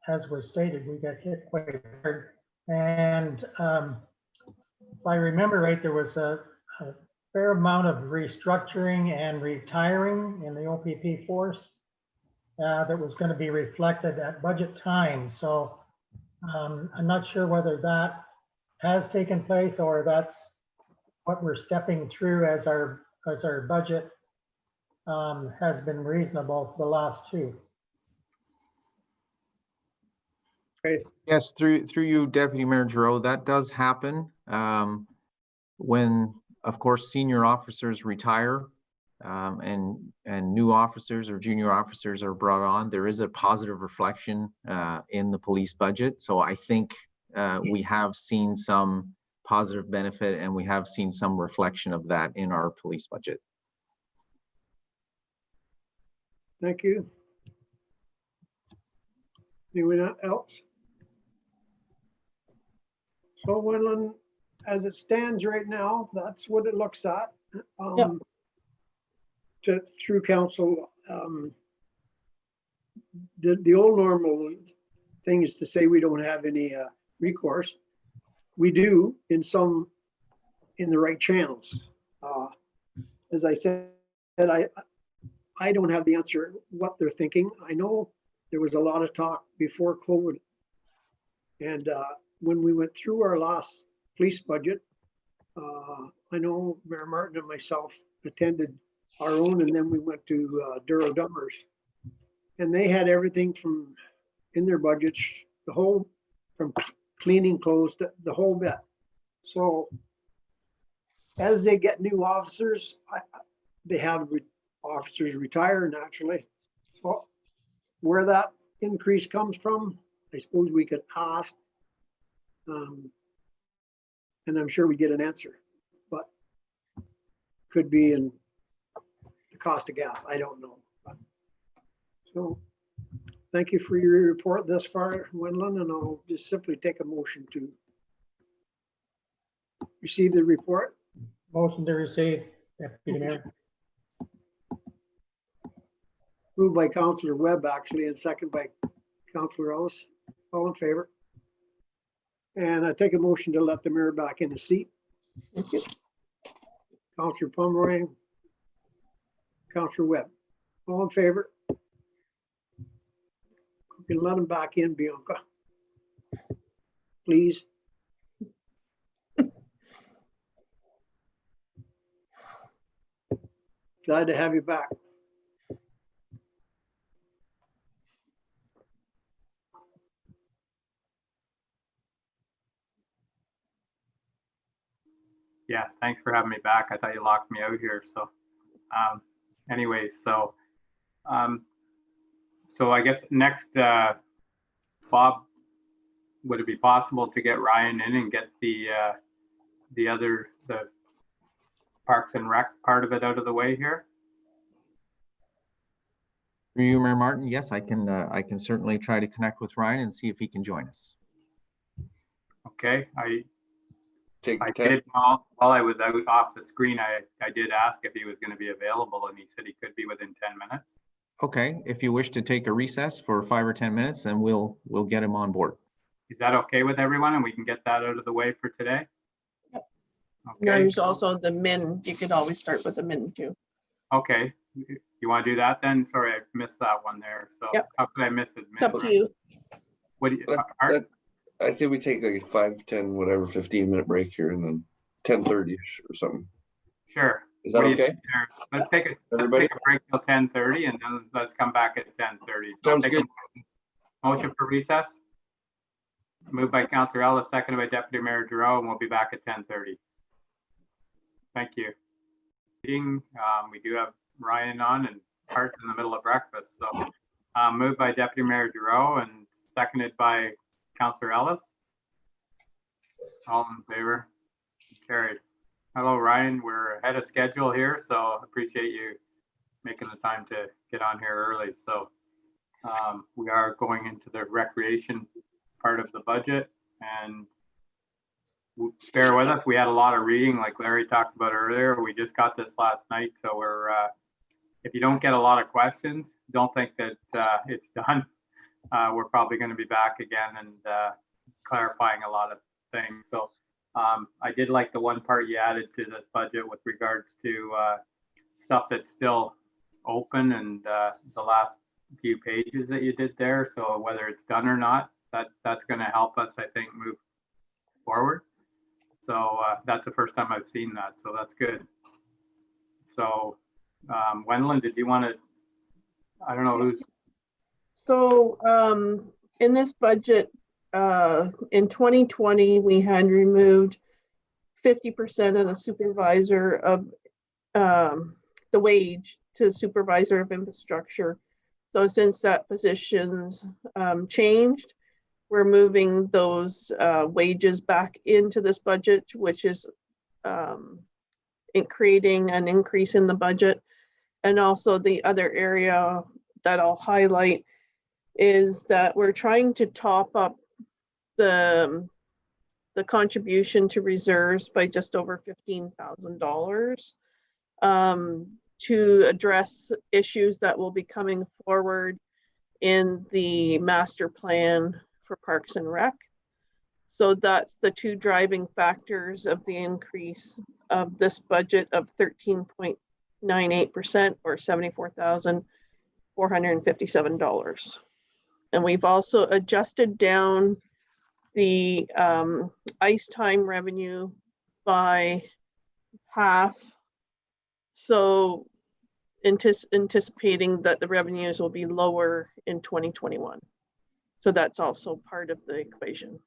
S9: as was stated, we got hit quite hard. And if I remember right, there was a fair amount of restructuring and retiring in the OPP force that was going to be reflected at budget time. So I'm not sure whether that has taken place or that's what we're stepping through as our budget has been reasonable for the last two.
S1: Yes, through you, Deputy Mayor Giroux, that does happen. When, of course, senior officers retire and new officers or junior officers are brought on, there is a positive reflection in the police budget. So I think we have seen some positive benefit and we have seen some reflection of that in our police budget.
S5: Thank you. Anyone else? So Wendland, as it stands right now, that's what it looks at.
S3: Yep.
S5: Through council, the old normal thing is to say we don't have any recourse. We do in the right channels. As I said, I don't have the answer what they're thinking. I know there was a lot of talk before COVID. And when we went through our last police budget, I know Mayor Martin and myself attended our own, and then we went to Duro Dummers. And they had everything from in their budgets, from cleaning clothes, the whole bit. So as they get new officers, they have officers retire naturally. So where that increase comes from, I suppose we could ask, and I'm sure we get an answer, but could be in the cost of gas. I don't know. So thank you for your report thus far, Wendland, and I'll just simply take a motion to receive the report.
S9: Motion to receive, Deputy Mayor.
S5: Moved by Councillor Webb, actually, and second by Councillor Ellis. All in favor? And I take a motion to let the mayor back in the seat.
S3: Thank you.
S5: Councillor Pomeroy, Councillor Webb. All in favor? You can let him back in, Bianca. Please. Glad to have you back.
S2: Yeah, thanks for having me back. I thought you locked me out here. So anyways, so I guess next, Bob, would it be possible to get Ryan in and get the Parks and Rec part of it out of the way here?
S1: Through you, Mayor Martin, yes, I can certainly try to connect with Ryan and see if he can join us.
S2: Okay, I
S7: Take
S2: did, while I was out off the screen, I did ask if he was going to be available, and he said he could be within 10 minutes.
S1: Okay, if you wish to take a recess for 5 or 10 minutes, then we'll get him on board.
S2: Is that okay with everyone, and we can get that out of the way for today?
S3: Yep.
S2: Okay.
S3: There's also the min. You could always start with the min too.
S2: Okay, you want to do that then? Sorry, I missed that one there. So
S3: Yep.
S2: how could I miss it?
S3: It's up to you.
S2: What do you, Art?
S7: I say we take like a 5, 10, whatever, 15-minute break here and then 10:30ish or something.
S2: Sure.
S7: Is that
S2: What do you
S7: okay?
S2: think there? Let's take
S7: Everybody?
S2: a break till 10:30 and then let's come back at 10:30. So
S7: Sounds
S2: take
S7: good.
S2: a motion for recess. Moved by Councillor Ellis, seconded by Deputy Mayor Giroux, and we'll be back at 10:30. Thank you. We do have Ryan on and Art's in the middle of breakfast. So moved by Deputy Mayor Giroux and seconded by Councillor Ellis. All in favor? Carried. Hello, Ryan. We're ahead of schedule here, so appreciate you making the time to get on here early. So we are going into the recreation part of the budget, and bear with us. We had a lot of reading, like Larry talked about earlier. We just got this last night, so we're if you don't get a lot of questions, don't think that it's done. We're probably going to be back again and clarifying a lot of things. So I did like the one part you added to this budget with regards to stuff that's still open and the last few pages that you did there. So whether it's done or not, that's going to help us, I think, move forward. So that's the first time I've seen that. So that's good. So Wendland, did you want to, I don't know who's.
S3: So in this budget, in 2020, we had removed 50% of the supervisor of the wage to supervisor of infrastructure. So since that position's changed, we're moving those wages back into this budget, which is creating an increase in the budget. And also the other area that I'll highlight is that we're trying to top up the contribution to reserves by just over $15,000 to address issues that will be coming forward in the master plan for Parks and Rec. So that's the two driving factors of the increase of this budget of 13.98% or $74,457. And we've also adjusted down the ice time revenue by half. So anticipating that the revenues will be lower in 2021. So that's also part of the equation.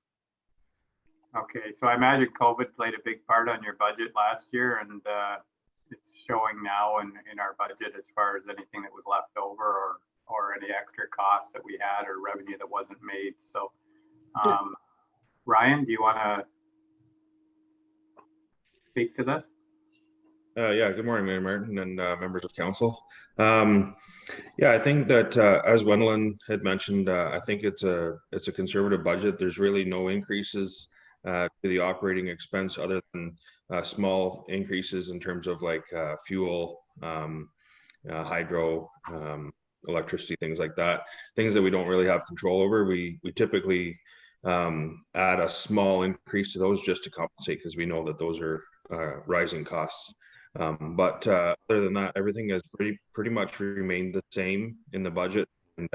S2: Okay, so I imagine COVID played a big part on your budget last year, and it's showing now in our budget as far as anything that was left over or any extra costs that we had or revenue that wasn't made. So Ryan, do you want to speak to this?
S10: Yeah, good morning, Mayor Martin and members of council. Yeah, I think that as Wendland had mentioned, I think it's a conservative budget. There's really no increases to the operating expense other than small increases in terms of like fuel, hydro, electricity, things like that. Things that we don't really have control over. We typically add a small increase to those just to compensate because we know that those are rising costs. But other than that, everything has pretty much remained the same in the budget. And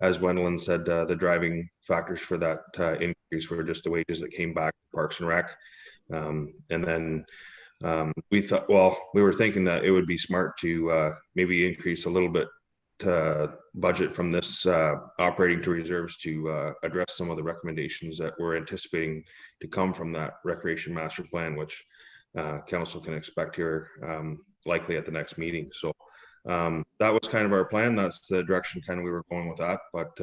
S10: as Wendland said, the driving factors for that increase were just the wages that came back to Parks and Rec. And then we thought, well, we were thinking that it would be smart to maybe increase a little bit budget from this operating to reserves to address some of the recommendations that we're anticipating to come from that recreation master plan, which council can expect here likely at the next meeting. So that was kind of our plan. That's the direction kind of we were going with that, but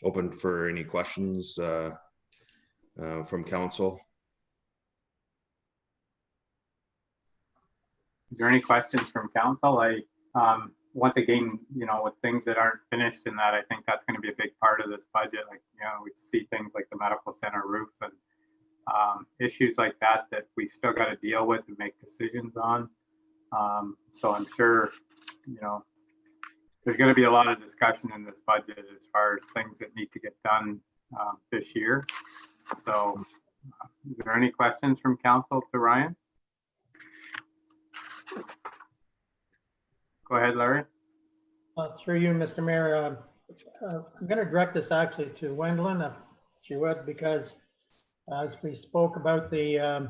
S10: open for any questions from council.
S2: Is there any questions from council? Once again, you know, with things that aren't finished in that, I think that's going to be a big part of this budget. Like, you know, we see things like the medical center roof and issues like that we still got to deal with and make decisions on. So I'm sure, you know, there's going to be a lot of discussion in this budget as far as things that need to get done this year. So is there any questions from council to Ryan? Go ahead, Larry.
S9: Through you, Mr. Mayor, I'm going to direct this actually to Wendland, if she would, because as we spoke about the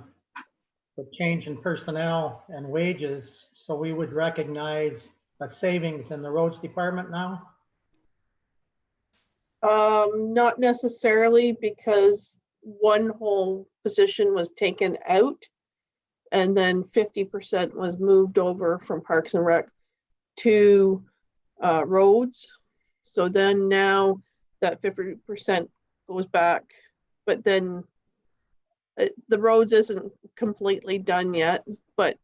S9: change in personnel and wages, so we would recognize a savings in the roads department now?
S3: Not necessarily, because one whole position was taken out and then 50% was moved over from Parks and Rec to roads. So then now that 50% goes back, but then the roads isn't completely done yet, but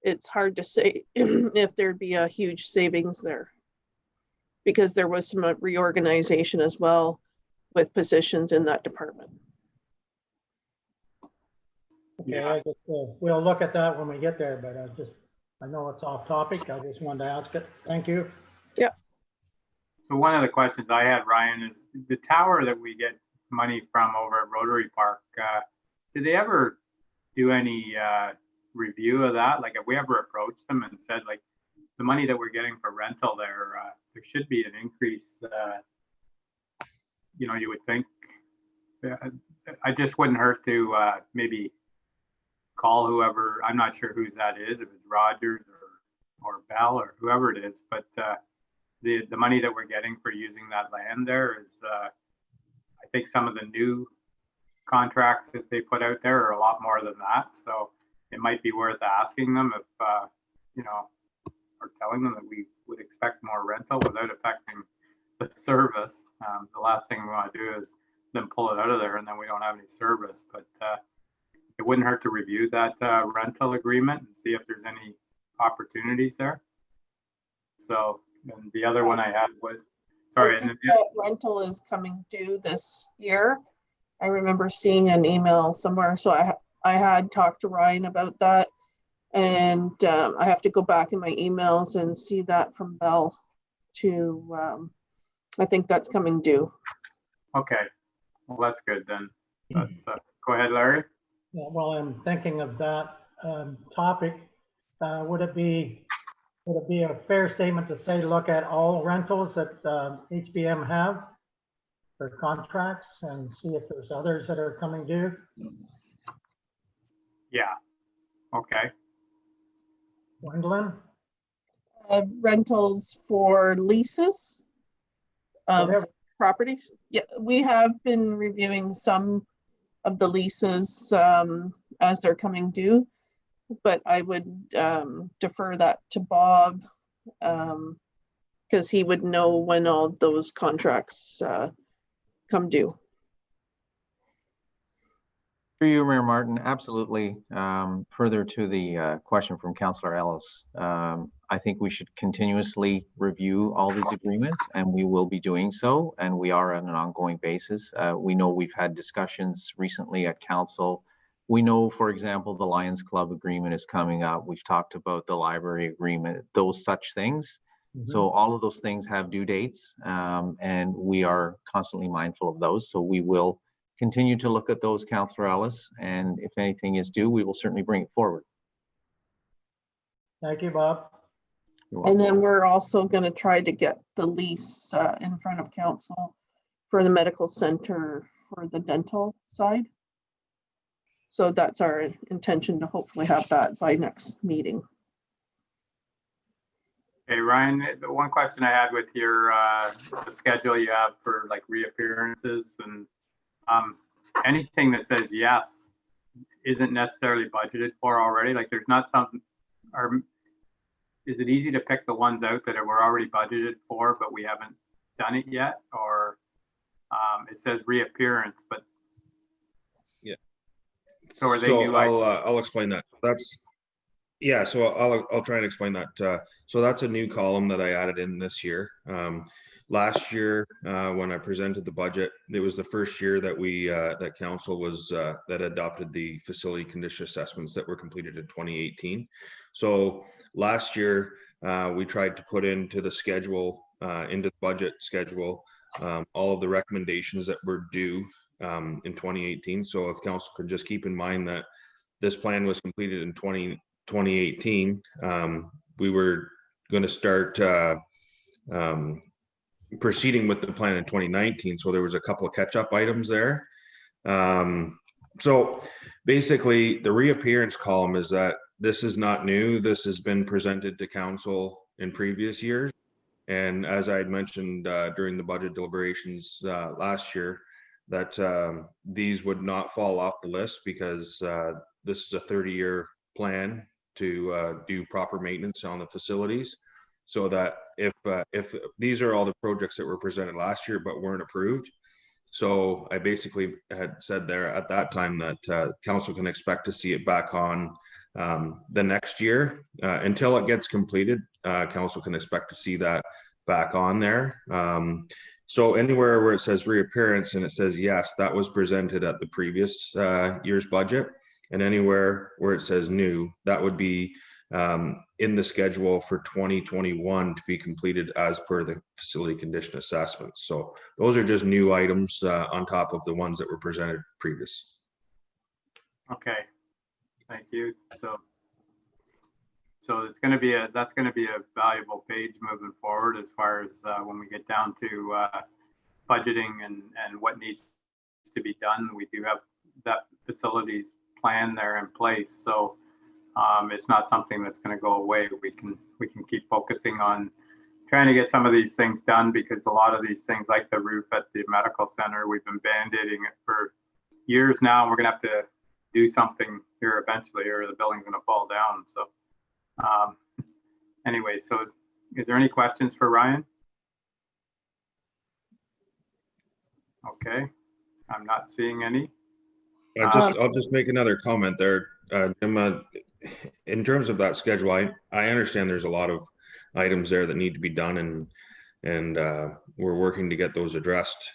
S3: it's hard to say if there'd be a huge savings there, because there was some reorganization as well with positions in that department.
S9: Okay, yeah. I guess we'll look at that when we get there, but I know it's off topic. I just wanted to ask it. Thank you.
S3: Yeah.
S2: So one of the questions I had, Ryan, is the tower that we get money from over at Rotary Park, did they ever do any review of that? Like, have we ever approached them and said, like, the money that we're getting for rental there, there should be an increase, you know, you would think. I just wouldn't hurt to maybe call whoever, I'm not sure whose that is, if it's Rogers or Bell or whoever it is, but the money that we're getting for using that land there is, I think some of the new contracts that they put out there are a lot more than that. So it might be worth asking them if, you know, or telling them that we would expect more rental without affecting the service. The last thing we want to do is then pull it out of there and then we don't have any service. But it wouldn't hurt to review that rental agreement and see if there's any opportunities there. So, and the other one I had was, sorry.
S3: I think that rental is coming due this year. I remember seeing an email somewhere. So I had talked to Ryan about that. And I have to go back in my emails and see that from Bell to, I think that's coming due.
S2: Okay, well, that's good then. Go ahead, Larry.
S9: Yeah, well, I'm thinking of that topic. Would it be a fair statement to say, look at all rentals that HBM have for contracts and see if there's others that are coming due?
S2: Yeah, okay.
S9: Gwendolyn?
S3: Rentals for leases of
S9: Whatever.
S3: properties. Yeah, we have been reviewing some of the leases as they're coming due, but I would defer that to Bob because he would know when all those contracts come due.
S1: Through you, Mayor Martin, absolutely. Further to the question from Councillor Ellis, I think we should continuously review all these agreements, and we will be doing so, and we are on an ongoing basis. We know we've had discussions recently at council. We know, for example, the Lions Club agreement is coming up. We've talked about the library agreement, those such things. So all of those things have due dates, and we are constantly mindful of those. So we will continue to look at those, Councillor Ellis, and if anything is due, we will certainly bring it forward.
S9: Thank you, Bob.
S3: And then we're also going to try to get the lease in front of council for the medical center for the dental side. So that's our intention to hopefully have that by next meeting.
S2: Hey, Ryan, the one question I had with your the schedule you have for like reappearances and anything that says yes isn't necessarily budgeted for already. Like there's not something, or is it easy to pick the ones out that were already budgeted for, but we haven't done it yet? Or it says reappearance, but
S10: yeah.
S2: So are they?
S10: So I'll explain that. That's yeah. So I'll try and explain that. So that's a new column that I added in this year. Last year, when I presented the budget, it was the first year that we that council was that adopted the facility condition assessments that were completed in 2018. So last year, we tried to put into the schedule, into the budget schedule, all of the recommendations that were due in 2018. So if council could just keep in mind that this plan was completed in 2018, we were going to start proceeding with the plan in 2019. So there was a couple of catch-up items there. So basically the reappearance column is that this is not new. This has been presented to council in previous years. And as I had mentioned during the budget deliberations last year, that these would not fall off the list because this is a 30-year plan to do proper maintenance on the facilities. So that if these are all the projects that were presented last year but weren't approved. So I basically had said there at that time that council can expect to see it back on the next year. Until it gets completed, council can expect to see that back on there. So anywhere where it says reappearance and it says yes, that was presented at the previous year's budget. And anywhere where it says new, that would be in the schedule for 2021 to be completed as per the facility condition assessments. So those are just new items on top of the ones that were presented previous.
S2: Okay, thank you. So it's going to be that's going to be a valuable page moving forward as far as when we get down to budgeting and what needs to be done. We do have that facilities plan there in place, so it's not something that's going to go away. We can keep focusing on trying to get some of these things done, because a lot of these things, like the roof at the medical center, we've been band-aiding it for years now. We're going to have to do something here eventually, or the building's going to fall down. So anyway, so is there any questions for Ryan? Okay, I'm not seeing any.
S10: I'll just make another comment there, Jim. In terms of that schedule, I understand there's a lot of items there that need to be done, and we're working to get those addressed.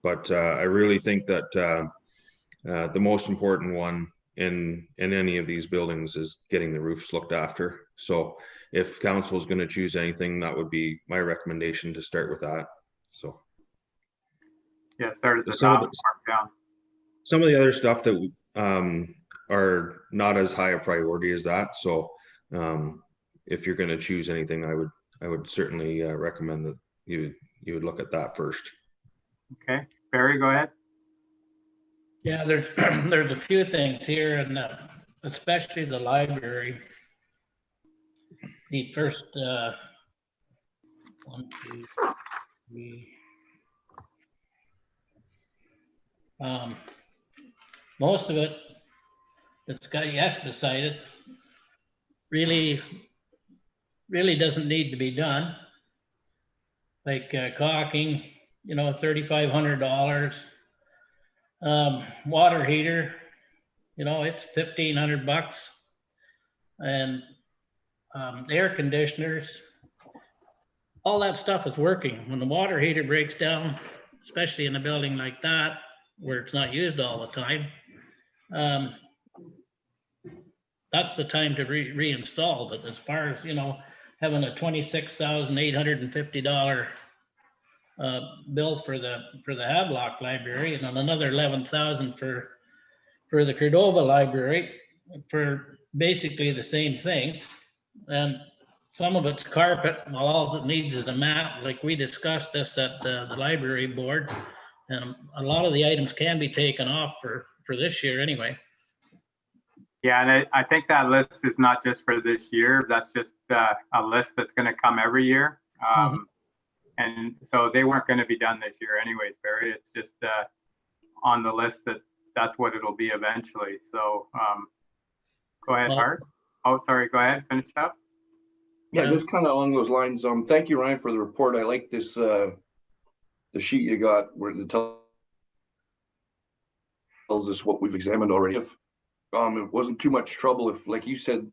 S10: But I really think that the most important one in any of these buildings is getting the roofs looked after. So if council is going to choose anything, that would be my recommendation, to start with that. So
S2: yeah, start at the top, work down.
S10: Some of the other stuff that are not as high a priority as that. So if you're going to choose anything, I would certainly recommend that you would look at that first.
S2: Okay, Barry, go ahead.
S4: Yeah, there's a few things here, and especially the library. The first 1, 2, 3. Most of it that's got yes beside it really doesn't need to be done. Like caulking, $3,500. Water heater, it's $1,500, and air conditioners. All that stuff is working. When the water heater breaks down, especially in a building like that where it's not used all the time, that's the time to reinstall. But as far as having a $26,850 bill for the Havelock library, and then another $11,000 for the Cordova library for basically the same things, and some of it's carpet. Well, all it needs is a mat, like we discussed this at the library board, and a lot of the items can be taken off for this year anyway.
S2: Yeah, and I think that list is not just for this year. That's just a list that's going to come every year. And so they weren't going to be done this year anyways, Barry. It's just on the list that's what it'll be eventually. So go ahead, Art. Oh, sorry, go ahead, finish up.
S7: Yeah, just kind of along those lines. Thank you, Ryan, for the report. I like this the sheet you got where it tells us what we've examined already. If it wasn't too much trouble, if, like you said,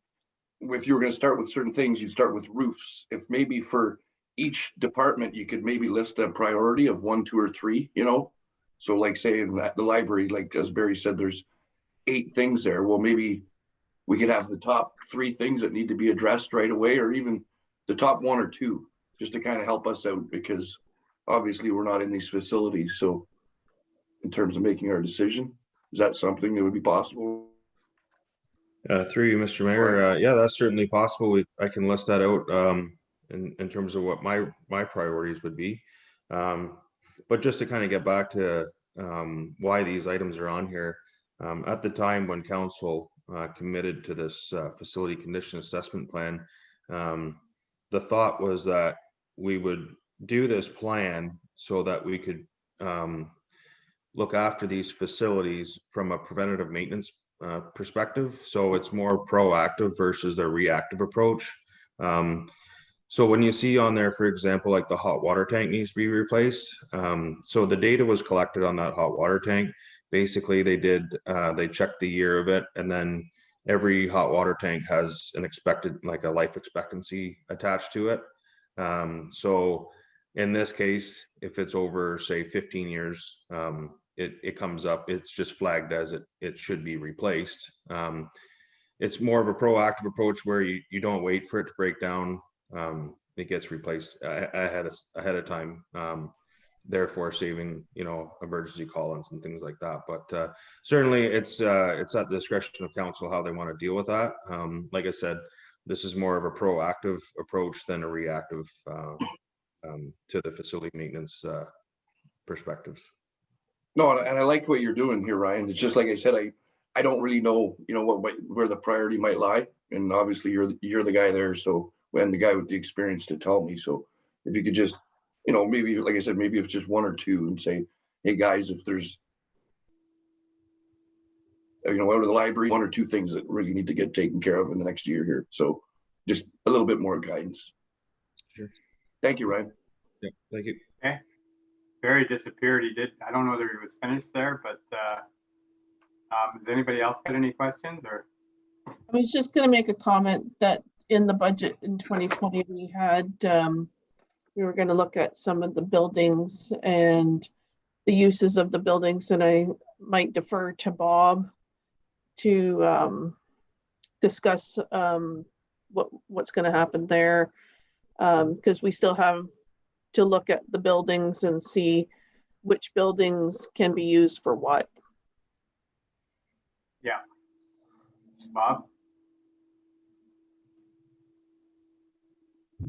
S7: if you were going to start with certain things, you'd start with roofs. If maybe for each department, you could maybe list a priority of 1, 2, or 3, So like say in the library, like as Barry said, there's 8 things there. Well, maybe we could have the top 3 things that need to be addressed right away, or even the top 1 or 2, just to kind of help us out, because obviously we're not in these facilities. So in terms of making our decision, is that something that would be possible?
S10: Through you, Mr. Mayor. Yeah, that's certainly possible. I can list that out in terms of what my priorities would be. But just to kind of get back to why these items are on here, at the time when council committed to this facility condition assessment plan, the thought was that we would do this plan so that we could look after these facilities from a preventative maintenance perspective. So it's more proactive versus a reactive approach. So when you see on there, for example, like the hot water tank needs to be replaced. So the data was collected on that hot water tank. Basically they checked the year of it, and then every hot water tank has an expected, like a life expectancy attached to it. So in this case, if it's over say 15 years, it comes up, it's just flagged as it should be replaced. It's more of a proactive approach where you don't wait for it to break down. It gets replaced ahead of time. therefore saving, emergency call-ins and things like that. But certainly it's at the discretion of council how they want to deal with that. Like I said, this is more of a proactive approach than a reactive to the facility maintenance perspectives.
S7: No, and I like what you're doing here, Ryan. It's just like I said, I don't really know, where the priority might lie. And obviously you're the guy there. So, and the guy with the experience to tell me. So if you could just, maybe, like I said, maybe if it's just one or two and say, hey guys, if there's, out of the library, one or two things that really need to get taken care of in the next year here. So just a little bit more guidance.
S10: Sure.
S7: Thank you, Ryan.
S10: Yeah, thank you.
S2: Okay. Barry disappeared. I don't know whether he was finished there, but does anybody else got any questions or?
S3: I was just going to make a comment that in the budget in 2020, we had, we were going to look at some of the buildings and the uses of the buildings, and I might defer to Bob to discuss what's going to happen there, because we still have to look at the buildings and see which buildings can be used for what.
S2: Yeah. Bob?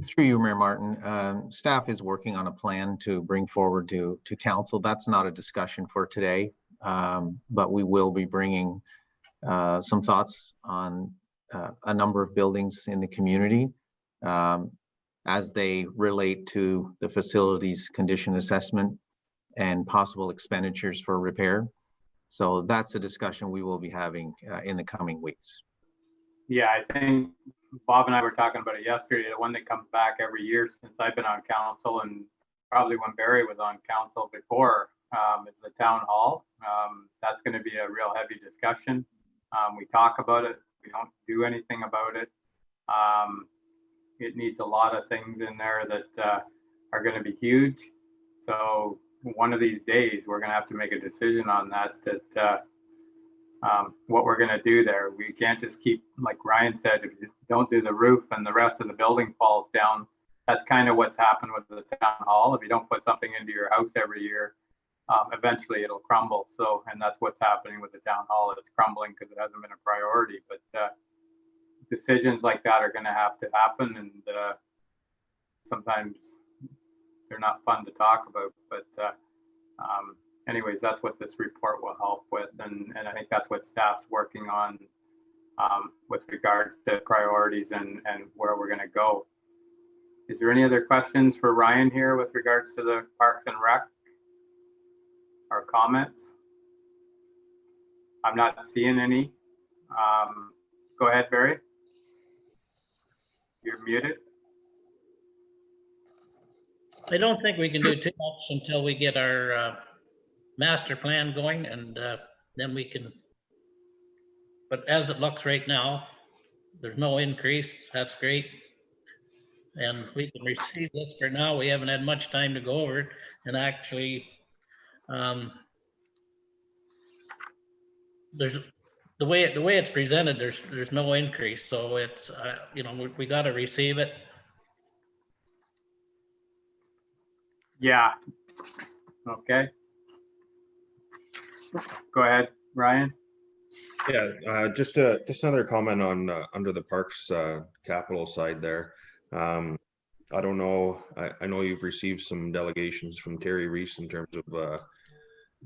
S1: Through you, Mayor Martin, staff is working on a plan to bring forward to council. That's not a discussion for today, but we will be bringing some thoughts on a number of buildings in the community as they relate to the facilities condition assessment and possible expenditures for repair. So that's a discussion we will be having in the coming weeks.
S2: Yeah, I think Bob and I were talking about it yesterday. The one that comes back every year since I've been on council, and probably when Barry was on council before, is the town hall. That's going to be a real heavy discussion. We talk about it. We don't do anything about it. It needs a lot of things in there that are going to be huge. So one of these days, we're going to have to make a decision on that, what we're going to do there. We can't just keep, like Ryan said, if you don't do the roof and the rest of the building falls down. That's kind of what's happened with the town hall. If you don't put something into your house every year, eventually it'll crumble. So, and that's what's happening with the town hall. It's crumbling because it hasn't been a priority. But decisions like that are going to have to happen, and sometimes they're not fun to talk about. But anyways, that's what this report will help with, and I think that's what staff's working on with regards to priorities and where we're going to go. Is there any other questions for Ryan here with regards to the Parks and Rec or comments? I'm not seeing any. Go ahead, Barry. You're muted.
S4: I don't think we can do too much until we get our master plan going, and then we can, but as it looks right now, there's no increase. That's great. And we can receive this for now. We haven't had much time to go over it, and actually there's the way it's presented, there's no increase. So it's we got to receive it.
S2: Yeah. Okay. Go ahead, Ryan.
S10: Yeah, just another comment on under the parks capital side there. I don't know. I know you've received some delegations from Terry Reese in terms of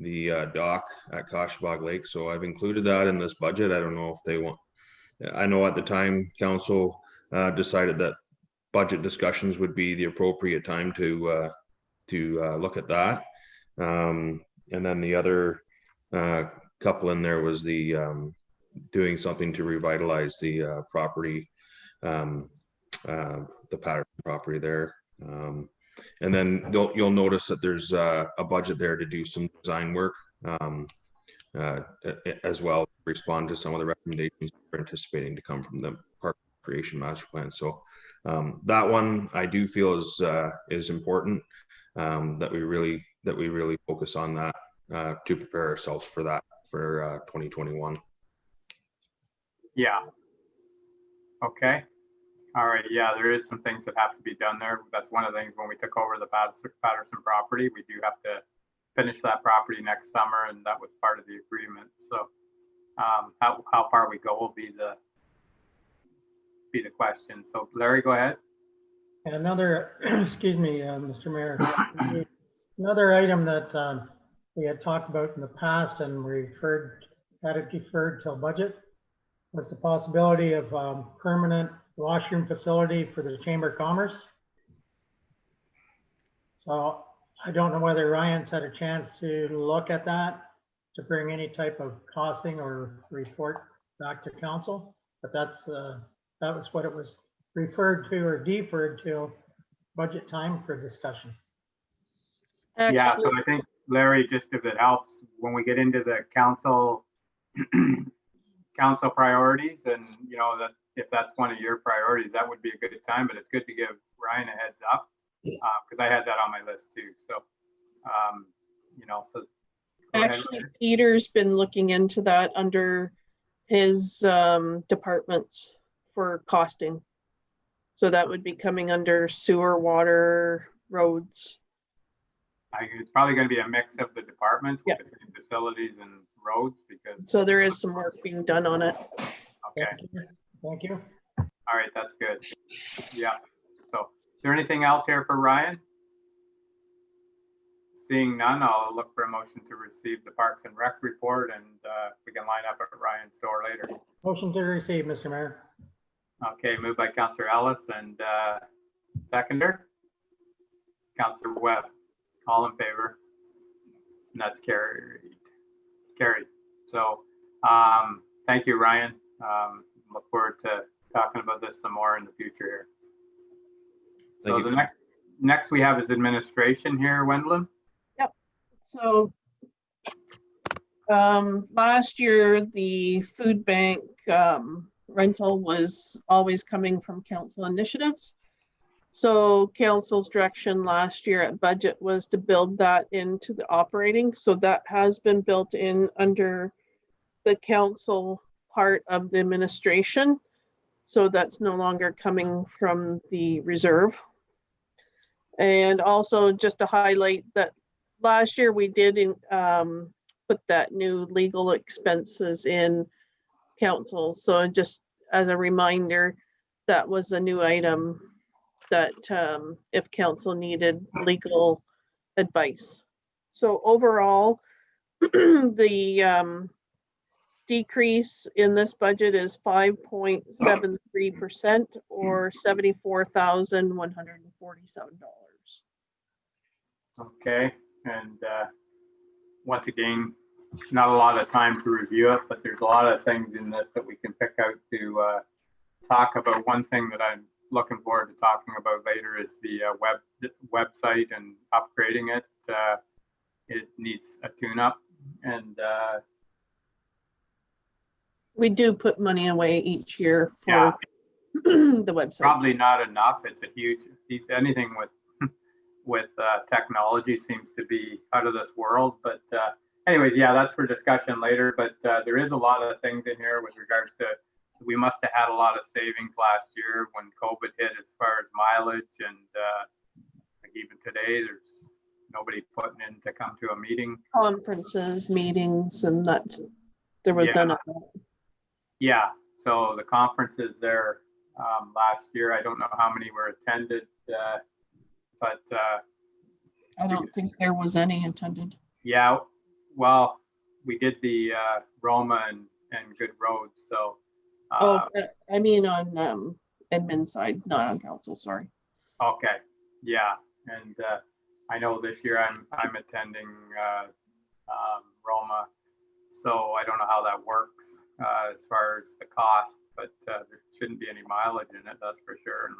S10: the dock at Koshbog Lake, so I've included that in this budget. I don't know if they want. I know at the time council decided that budget discussions would be the appropriate time to look at that, and then the other couple in there was the doing something to revitalize the property, the Patterson property there. And then you'll notice that there's a budget there to do some design work as well, to respond to some of the recommendations we're anticipating to come from the park creation master plan. So that one I do feel is important, that we really focus on that to prepare ourselves for that for 2021.
S2: Yeah. Okay. All right, yeah, there is some things that have to be done there. That's one of the things when we took over the Patterson property, we do have to finish that property next summer, and that was part of the agreement. So how far we go will be the question. So Larry, go ahead.
S9: And another, excuse me, Mr. Mayor, another item that we had talked about in the past and had it deferred till budget was the possibility of permanent washroom facility for the Chamber of Commerce. So I don't know whether Ryan's had a chance to look at that, to bring any type of costing or report back to council, but that was what it was referred to or deferred till budget time for discussion.
S2: Yeah,
S3: Actually,
S2: so I think, Larry, just if it helps, when we get into the council priorities, and you know that if that's one of your priorities, that would be a good time. But it's good to give Ryan a heads up because I had that on my list too. So you know, so go ahead.
S3: actually, Peter's been looking into that under his departments for costing. So that would be coming under sewer, water, roads.
S2: I think it's probably going to be a mix of the departments
S3: Yeah.
S2: between facilities and roads because.
S3: So there is some work being done on it.
S2: Okay.
S9: Thank you.
S2: All right, that's good. Yeah. So is there anything else here for Ryan? Seeing none, I'll look for a motion to receive the Parks and Rec report, and we can line up at Ryan's door later.
S9: Motion to receive, Mr. Mayor.
S2: Okay, moved by Councillor Ellis and seconder, Councillor Webb. All in favor? And that's carried. So thank you, Ryan. Look forward to talking about this some more in the future here. So the next we have is administration here, Wendland.
S3: Yep. So last year, the food bank rental was always coming from council initiatives. So council's direction last year at budget was to build that into the operating. So that has been built in under the council part of the administration. So that's no longer coming from the reserve. And also just to highlight that last year we did put that new legal expenses in council. So just as a reminder, that was a new item that if council needed legal advice. So overall, the decrease in this budget is 5.73% or $74,147.
S2: Okay, and once again, not a lot of time to review it, but there's a lot of things in this that we can pick out to talk about. One thing that I'm looking forward to talking about later is the website and upgrading it. It needs a tune-up, and
S3: we do put money away each year for the website.
S2: Probably not enough. It's a huge piece. Anything with technology seems to be out of this world. But anyways, yeah, that's for discussion later. But there is a lot of things in here with regards to, we must have had a lot of savings last year when COVID hit as far as mileage, and like even today, there's nobody putting in to come to a meeting.
S3: Conferences, meetings, and that there was none of that.
S2: Yeah, so the conferences there last year, I don't know how many were attended, but
S3: I don't think there was any attended.
S2: yeah, well, we did the Roma and Good Roads, so.
S3: I mean on admin side, not on council, sorry.
S2: Okay, yeah, and I know this year I'm attending Roma, so I don't know how that works as far as the cost, but there shouldn't be any mileage in it, that's for sure,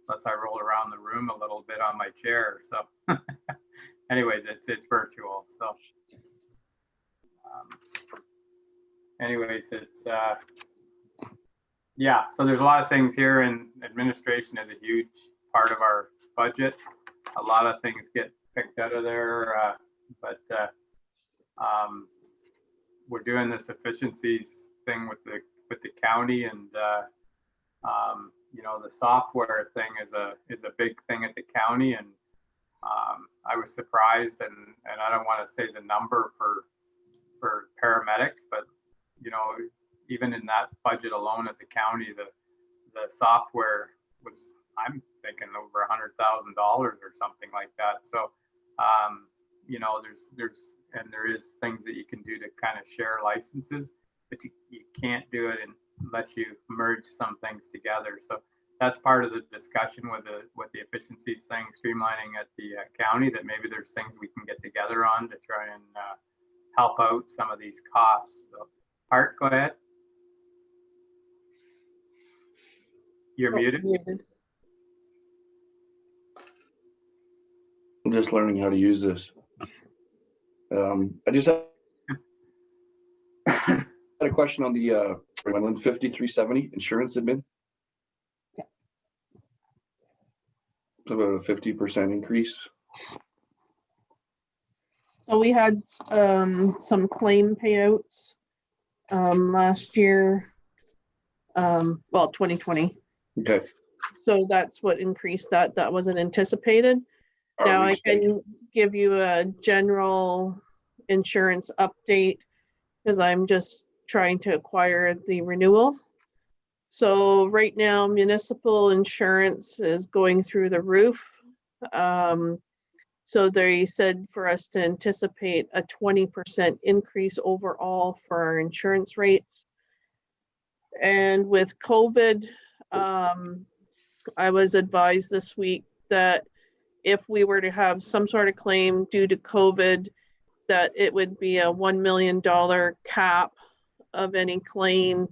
S2: unless I roll around the room a little bit on my chair. So anyways, it's virtual, so anyways, it's yeah, so there's a lot of things here, and administration is a huge part of our budget. A lot of things get picked out of there, but we're doing this efficiencies thing with the county, and you know, the software thing is a big thing at the county, and I was surprised, and I don't want to say the number for paramedics, but you know, even in that budget alone at the county, the software was, I'm thinking, over $100,000 or something like that. So you know, there is things that you can do to kind of share licenses, but you can't do it unless you merge some things together. So that's part of the discussion with the efficiencies thing, streamlining at the county, that maybe there's things we can get together on to try and help out some of these costs. So Art, go ahead. You're muted.
S7: I'm just learning how to use this. I just had a question on the 5370 insurance admin. It's about a 50% increase.
S3: So we had some claim payouts last year, well, 2020.
S7: Okay.
S3: So that's what increased that. That wasn't anticipated. Now I can give you a general insurance update because I'm just trying to acquire the renewal. So right now, municipal insurance is going through the roof. So they said for us to anticipate a 20% increase overall for our insurance rates. And with COVID, I was advised this week that if we were to have some sort of claim due to COVID, that it would be a $1 million cap of any claim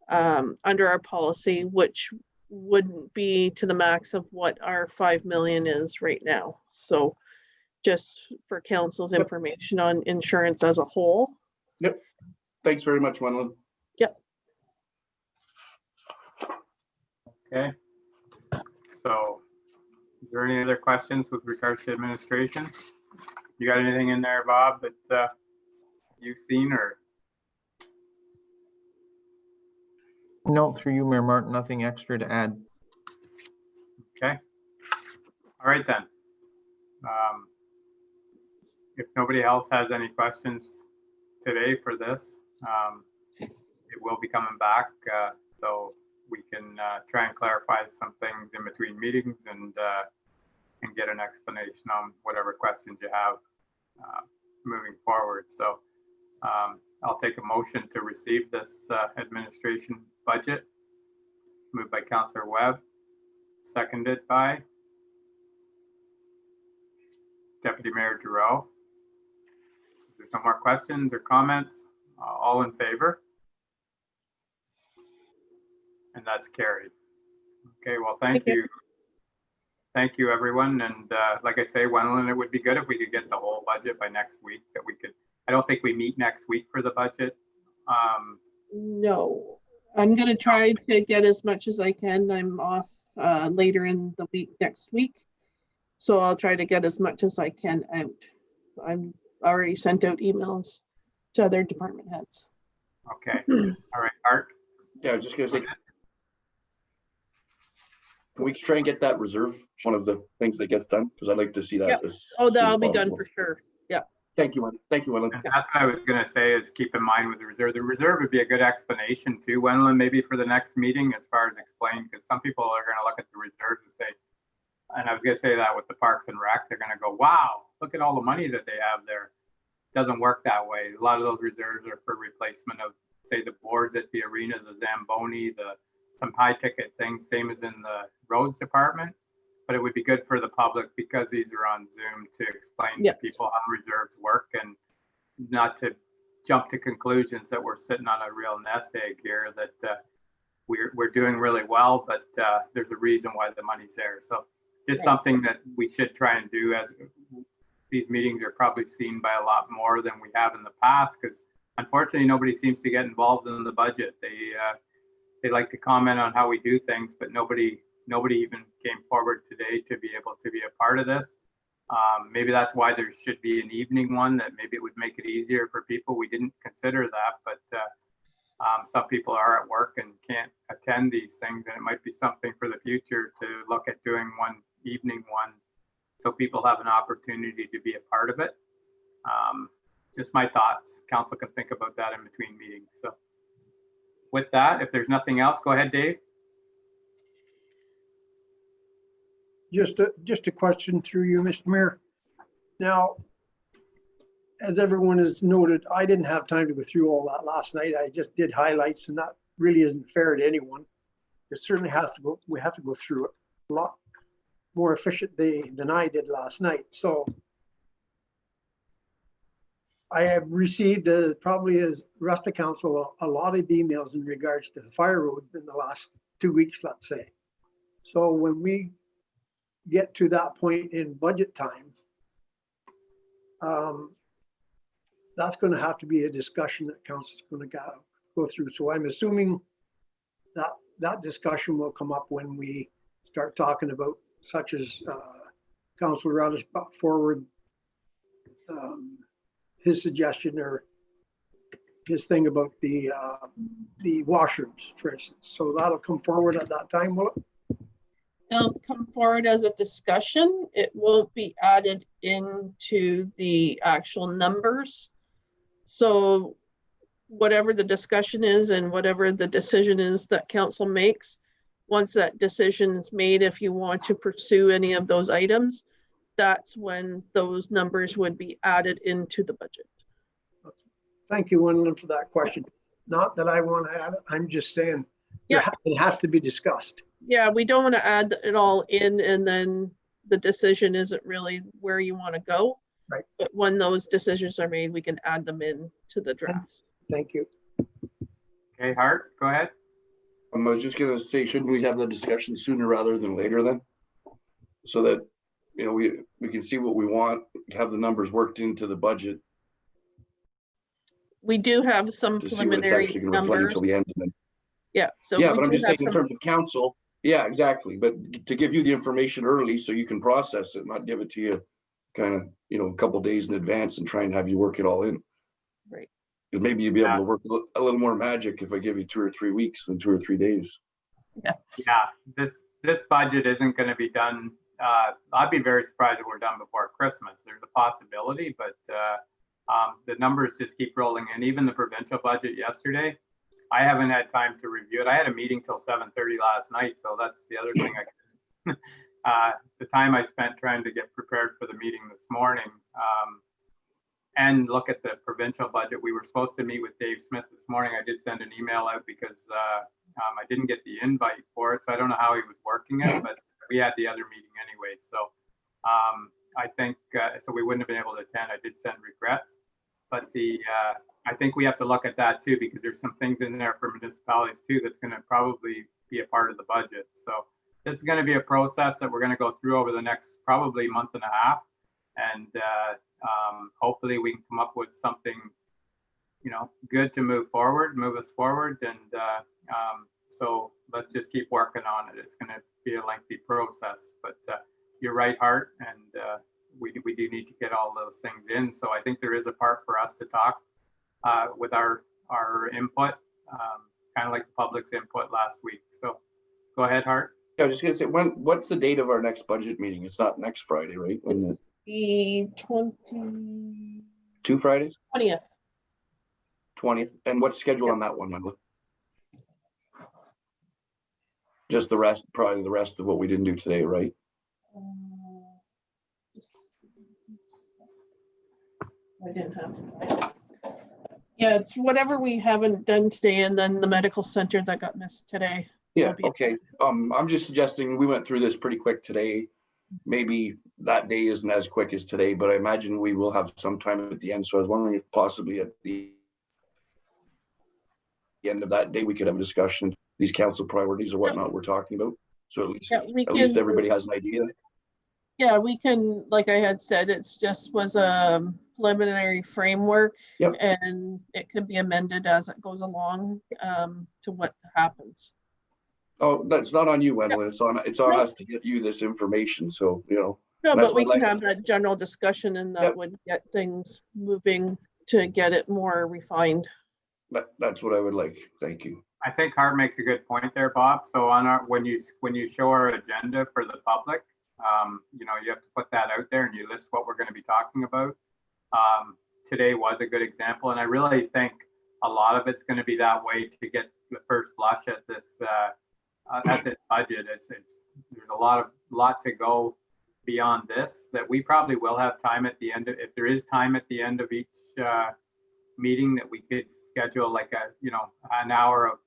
S3: under our policy, which wouldn't be to the max of what our 5 million is right now. So just for council's information on insurance as a whole.
S7: Yep. Thanks very much, Wenlin.
S3: Yep.
S2: Okay. So is there any other questions with regards to administration? You got anything in there, Bob, that you've seen or?
S1: No, through you, Mayor Martin, nothing extra to add.
S2: Okay. All right then. If nobody else has any questions today for this, it will be coming back. So we can try and clarify some things in between meetings and get an explanation on whatever questions you have moving forward. So I'll take a motion to receive this administration budget. Moved by Councillor Webb, seconded by Deputy Mayor Giroux. If there's no more questions or comments, all in favor? And that's carried. Okay, well, thank you. Thank you, everyone. And like I say, Wenlin, it would be good if we could get the whole budget by next week, that we could. I don't think we meet next week for the budget.
S3: No, I'm going to try to get as much as I can. I'm off later in the week next week. So I'll try to get as much as I can out. I'm already sent out emails to other department heads.
S2: Okay. All right, Art.
S7: Yeah, I was just gonna say, can we try and get that reserve, one of the things that gets done? Because I'd like to see that.
S3: Yep.
S7: As
S3: Oh,
S7: soon as
S3: that'll be done
S7: possible.
S3: for sure. Yeah.
S7: Thank you, Wenlin. Thank you, Wenlin.
S2: And that's what I was going to say, is keep in mind with the reserve. The reserve would be a good explanation too, Wenlin, maybe for the next meeting, as far as explaining, because some people are going to look at the reserves and say, and I was going to say that with the Parks and Rec, they're going to go, wow, look at all the money that they have there. It doesn't work that way. A lot of those reserves are for replacement of, say, the boards at the arena, the Zamboni, some high ticket things, same as in the roads department. But it would be good for the public, because these are on Zoom, to explain to people how reserves work, and not to jump to conclusions that we're sitting on a real nest egg here, that we're doing really well, but there's a reason why the money's there. So just something that we should try and do, as these meetings are probably seen by a lot more than we have in the past, because unfortunately nobody seems to get involved in the budget. They like to comment on how we do things, but nobody even came forward today to be able to be a part of this. Maybe that's why there should be an evening one, that maybe it would make it easier for people. We didn't consider that, but Some people are at work and can't attend these things, and it might be something for the future to look at doing one evening one, so people have an opportunity to be a part of it. Just my thoughts. Council can think about that in between meetings. So with that, if there's nothing else, go ahead, Dave.
S5: Just a question through you, Mr. Mayor. Now, as everyone has noted, I didn't have time to go through all that last night. I just did highlights, and that really isn't fair to anyone. It certainly has to go, we have to go through it a lot more efficiently than I did last night. So I have received, probably as rest of council, a lot of emails in regards to the fire roads in the last 2 weeks, let's say. So when we get to that point in budget time, that's going to have to be a discussion that council's going to go through. So I'm assuming that that discussion will come up when we start talking about, such as Councilor Rogers brought forward his suggestion or his thing about the washrooms, for instance. So that'll come forward at that time, will it?
S3: It'll come forward as a discussion. It won't be added into the actual numbers. So whatever the discussion is and whatever the decision is that council makes, once that decision is made, if you want to pursue any of those items, that's when those numbers would be added into the budget.
S5: Thank you, Wendell, for that question. Not that I want to add it, I'm just saying it has to be discussed.
S3: Yeah, we don't want to add it all in and then the decision isn't really where you want to go.
S5: Right.
S3: But when those decisions are made, we can add them in to the drafts.
S5: Thank you.
S2: Okay, Hart, go ahead.
S7: I was just gonna say, shouldn't we have the discussion sooner rather than later then? So that, you know, we can see what we want, have the numbers worked into the budget
S3: We do have some
S7: to see what it's
S3: preliminary
S7: actually gonna reflect
S3: numbers.
S7: until the end. And then,
S3: Yeah, so
S7: yeah,
S3: we
S7: but I'm
S3: do
S7: just
S3: have
S7: saying in
S3: some-
S7: terms of council, yeah, exactly. But to give you the information early so you can process it, not give it to you kind of, you know, a couple days in advance and try and have you work it all in.
S3: Right.
S7: Because maybe you'd be able to work a little more magic if I give you 2 or 3 weeks than 2 or 3 days.
S2: Yeah, this budget isn't going to be done. I'd be very surprised if we're done before Christmas. There's a possibility, but the numbers just keep rolling in. Even the provincial budget yesterday, I haven't had time to review it. I had a meeting till 7:30 last night, so that's the other thing. The time I spent trying to get prepared for the meeting this morning and look at the provincial budget. We were supposed to meet with Dave Smith this morning. I did send an email out because I didn't get the invite for it, so I don't know how he was working it, but we had the other meeting anyway. So I think, so we wouldn't have been able to attend. I did send regrets, but I think we have to look at that too, because there's some things in there for municipalities too that's going to probably be a part of the budget. So this is going to be a process that we're going to go through over the next probably month and a half, and hopefully we can come up with something, you know, good to move us forward. And so let's just keep working on it. It's going to be a lengthy process, but you're right, Hart, and we do need to get all those things in. So I think there is a part for us to talk with our input, kind of like the public's input last week. So go ahead, Hart.
S7: Yeah, I was just gonna say, what's the date of our next budget meeting? It's not next Friday, right?
S3: It's the 20th.
S7: 2 Fridays? 20th. And what's scheduled on that one, Michael? Just the rest, probably the rest of what we didn't do today, right?
S3: I didn't have it. Yeah, it's whatever we haven't done today, and then the medical center that got missed today.
S7: Yeah, okay. I'm just suggesting, we went through this pretty quick today. Maybe that day isn't as quick as today, but I imagine we will have some time at the end. So I was wondering if possibly at the end of that day, we could have a discussion, these council priorities or whatnot we're talking about. So at least everybody has an idea.
S3: Yeah, we can, like I had said, it's just was a preliminary framework.
S7: Yep.
S3: And it can be amended as it goes along to what happens.
S7: Oh, that's not on you, Wendell. It's on us to get you this information. So, you know.
S3: No,
S7: that's
S3: but we
S7: what
S3: can have that general discussion, and that
S7: Yep.
S3: would get things moving to get it more refined.
S7: That's what I would like. Thank you.
S2: I think Hart makes a good point there, Bob. So on our, when you show our agenda for the public, you know, you have to put that out there and you list what we're going to be talking about. Today was a good example, and I really think a lot of it's going to be that way to get the first blush at this budget. There's a lot to go beyond this, that we probably will have time at the end of, if there is time at the end of each meeting, that we could schedule like a, you know, an hour of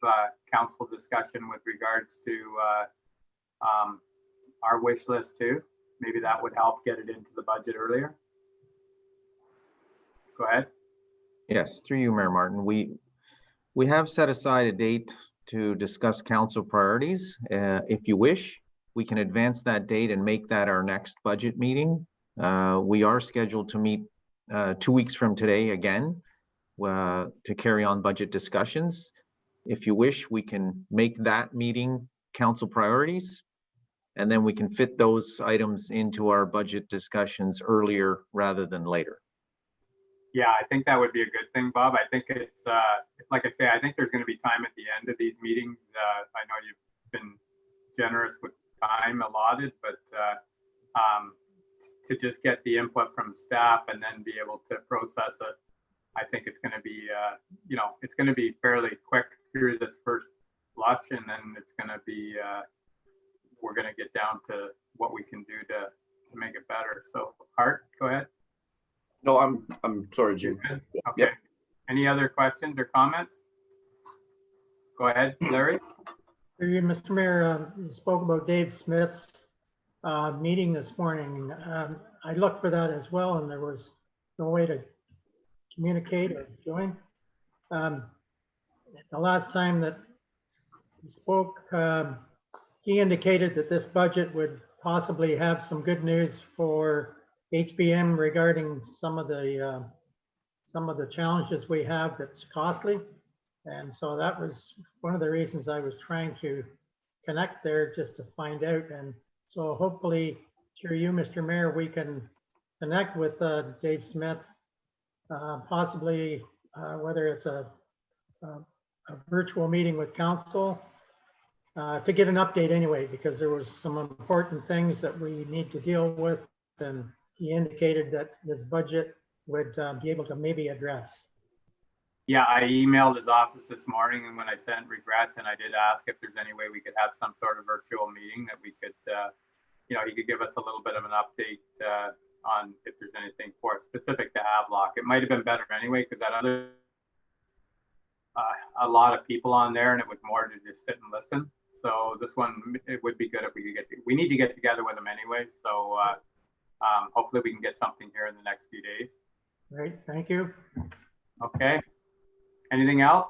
S2: council discussion with regards to our wish list too. Maybe that would help get it into the budget earlier. Go ahead.
S1: Yes, through you, Mayor Martin. We have set aside a date to discuss council priorities. If you wish, we can advance that date and make that our next budget meeting. We are scheduled to meet 2 weeks from today again to carry on budget discussions. If you wish, we can make that meeting council priorities, and then we can fit those items into our budget discussions earlier rather than later.
S2: Yeah, I think that would be a good thing, Bob. I think it's, like I say, I think there's going to be time at the end of these meetings. I know you've been generous with time allotted, but to just get the input from staff and then be able to process it, I think it's going to be, you know, it's going to be fairly quick through this first flush, and then it's going to be, we're going to get down to what we can do to make it better. So, Hart, go ahead.
S7: No, I'm sorry, Jim.
S2: Okay.
S7: Yep.
S2: Any other questions or comments? Go ahead, Larry.
S9: Through you, Mr. Mayor, you spoke about Dave Smith's meeting this morning. I looked for that as well, and there was no way to communicate or join. The last time that he spoke, he indicated that this budget would possibly have some good news for HBM regarding some of the challenges we have that's costly. And so that was one of the reasons I was trying to connect there, just to find out. And so hopefully through you, Mr. Mayor, we can connect with Dave Smith, possibly whether it's a virtual meeting with council, to get an update anyway, because there was some important things that we need to deal with, and he indicated that this budget would be able to maybe address.
S2: Yeah, I emailed his office this morning, and when I sent regrets, and I did ask if there's any way we could have some sort of virtual meeting that we could, you know, he could give us a little bit of an update on if there's anything for specific to Havelock. It might have been better anyway, because that other, a lot of people on there, and it was more to just sit and listen. So this one, it would be good if we could we need to get together with him anyway. So hopefully we can get something here in the next few days.
S9: Great, thank you.
S2: Okay. Anything else?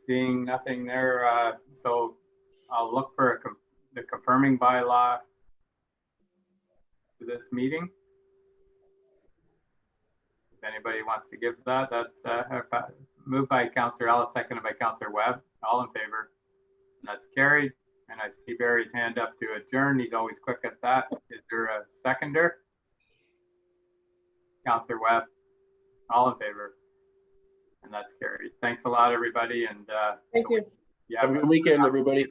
S2: Seeing nothing there, so I'll look for the confirming bylaw to this meeting. If anybody wants to give that, that's moved by Councillor Ellis, seconded by Councillor Webb. All in favor? And that's carried. And I see Barry's hand up to adjourn. He's always quick at that. Is there a seconder? Councillor Webb. All in favor? And that's carried. Thanks a lot, everybody. And
S3: Thank you.
S2: yeah,
S7: Have a good weekend, everybody.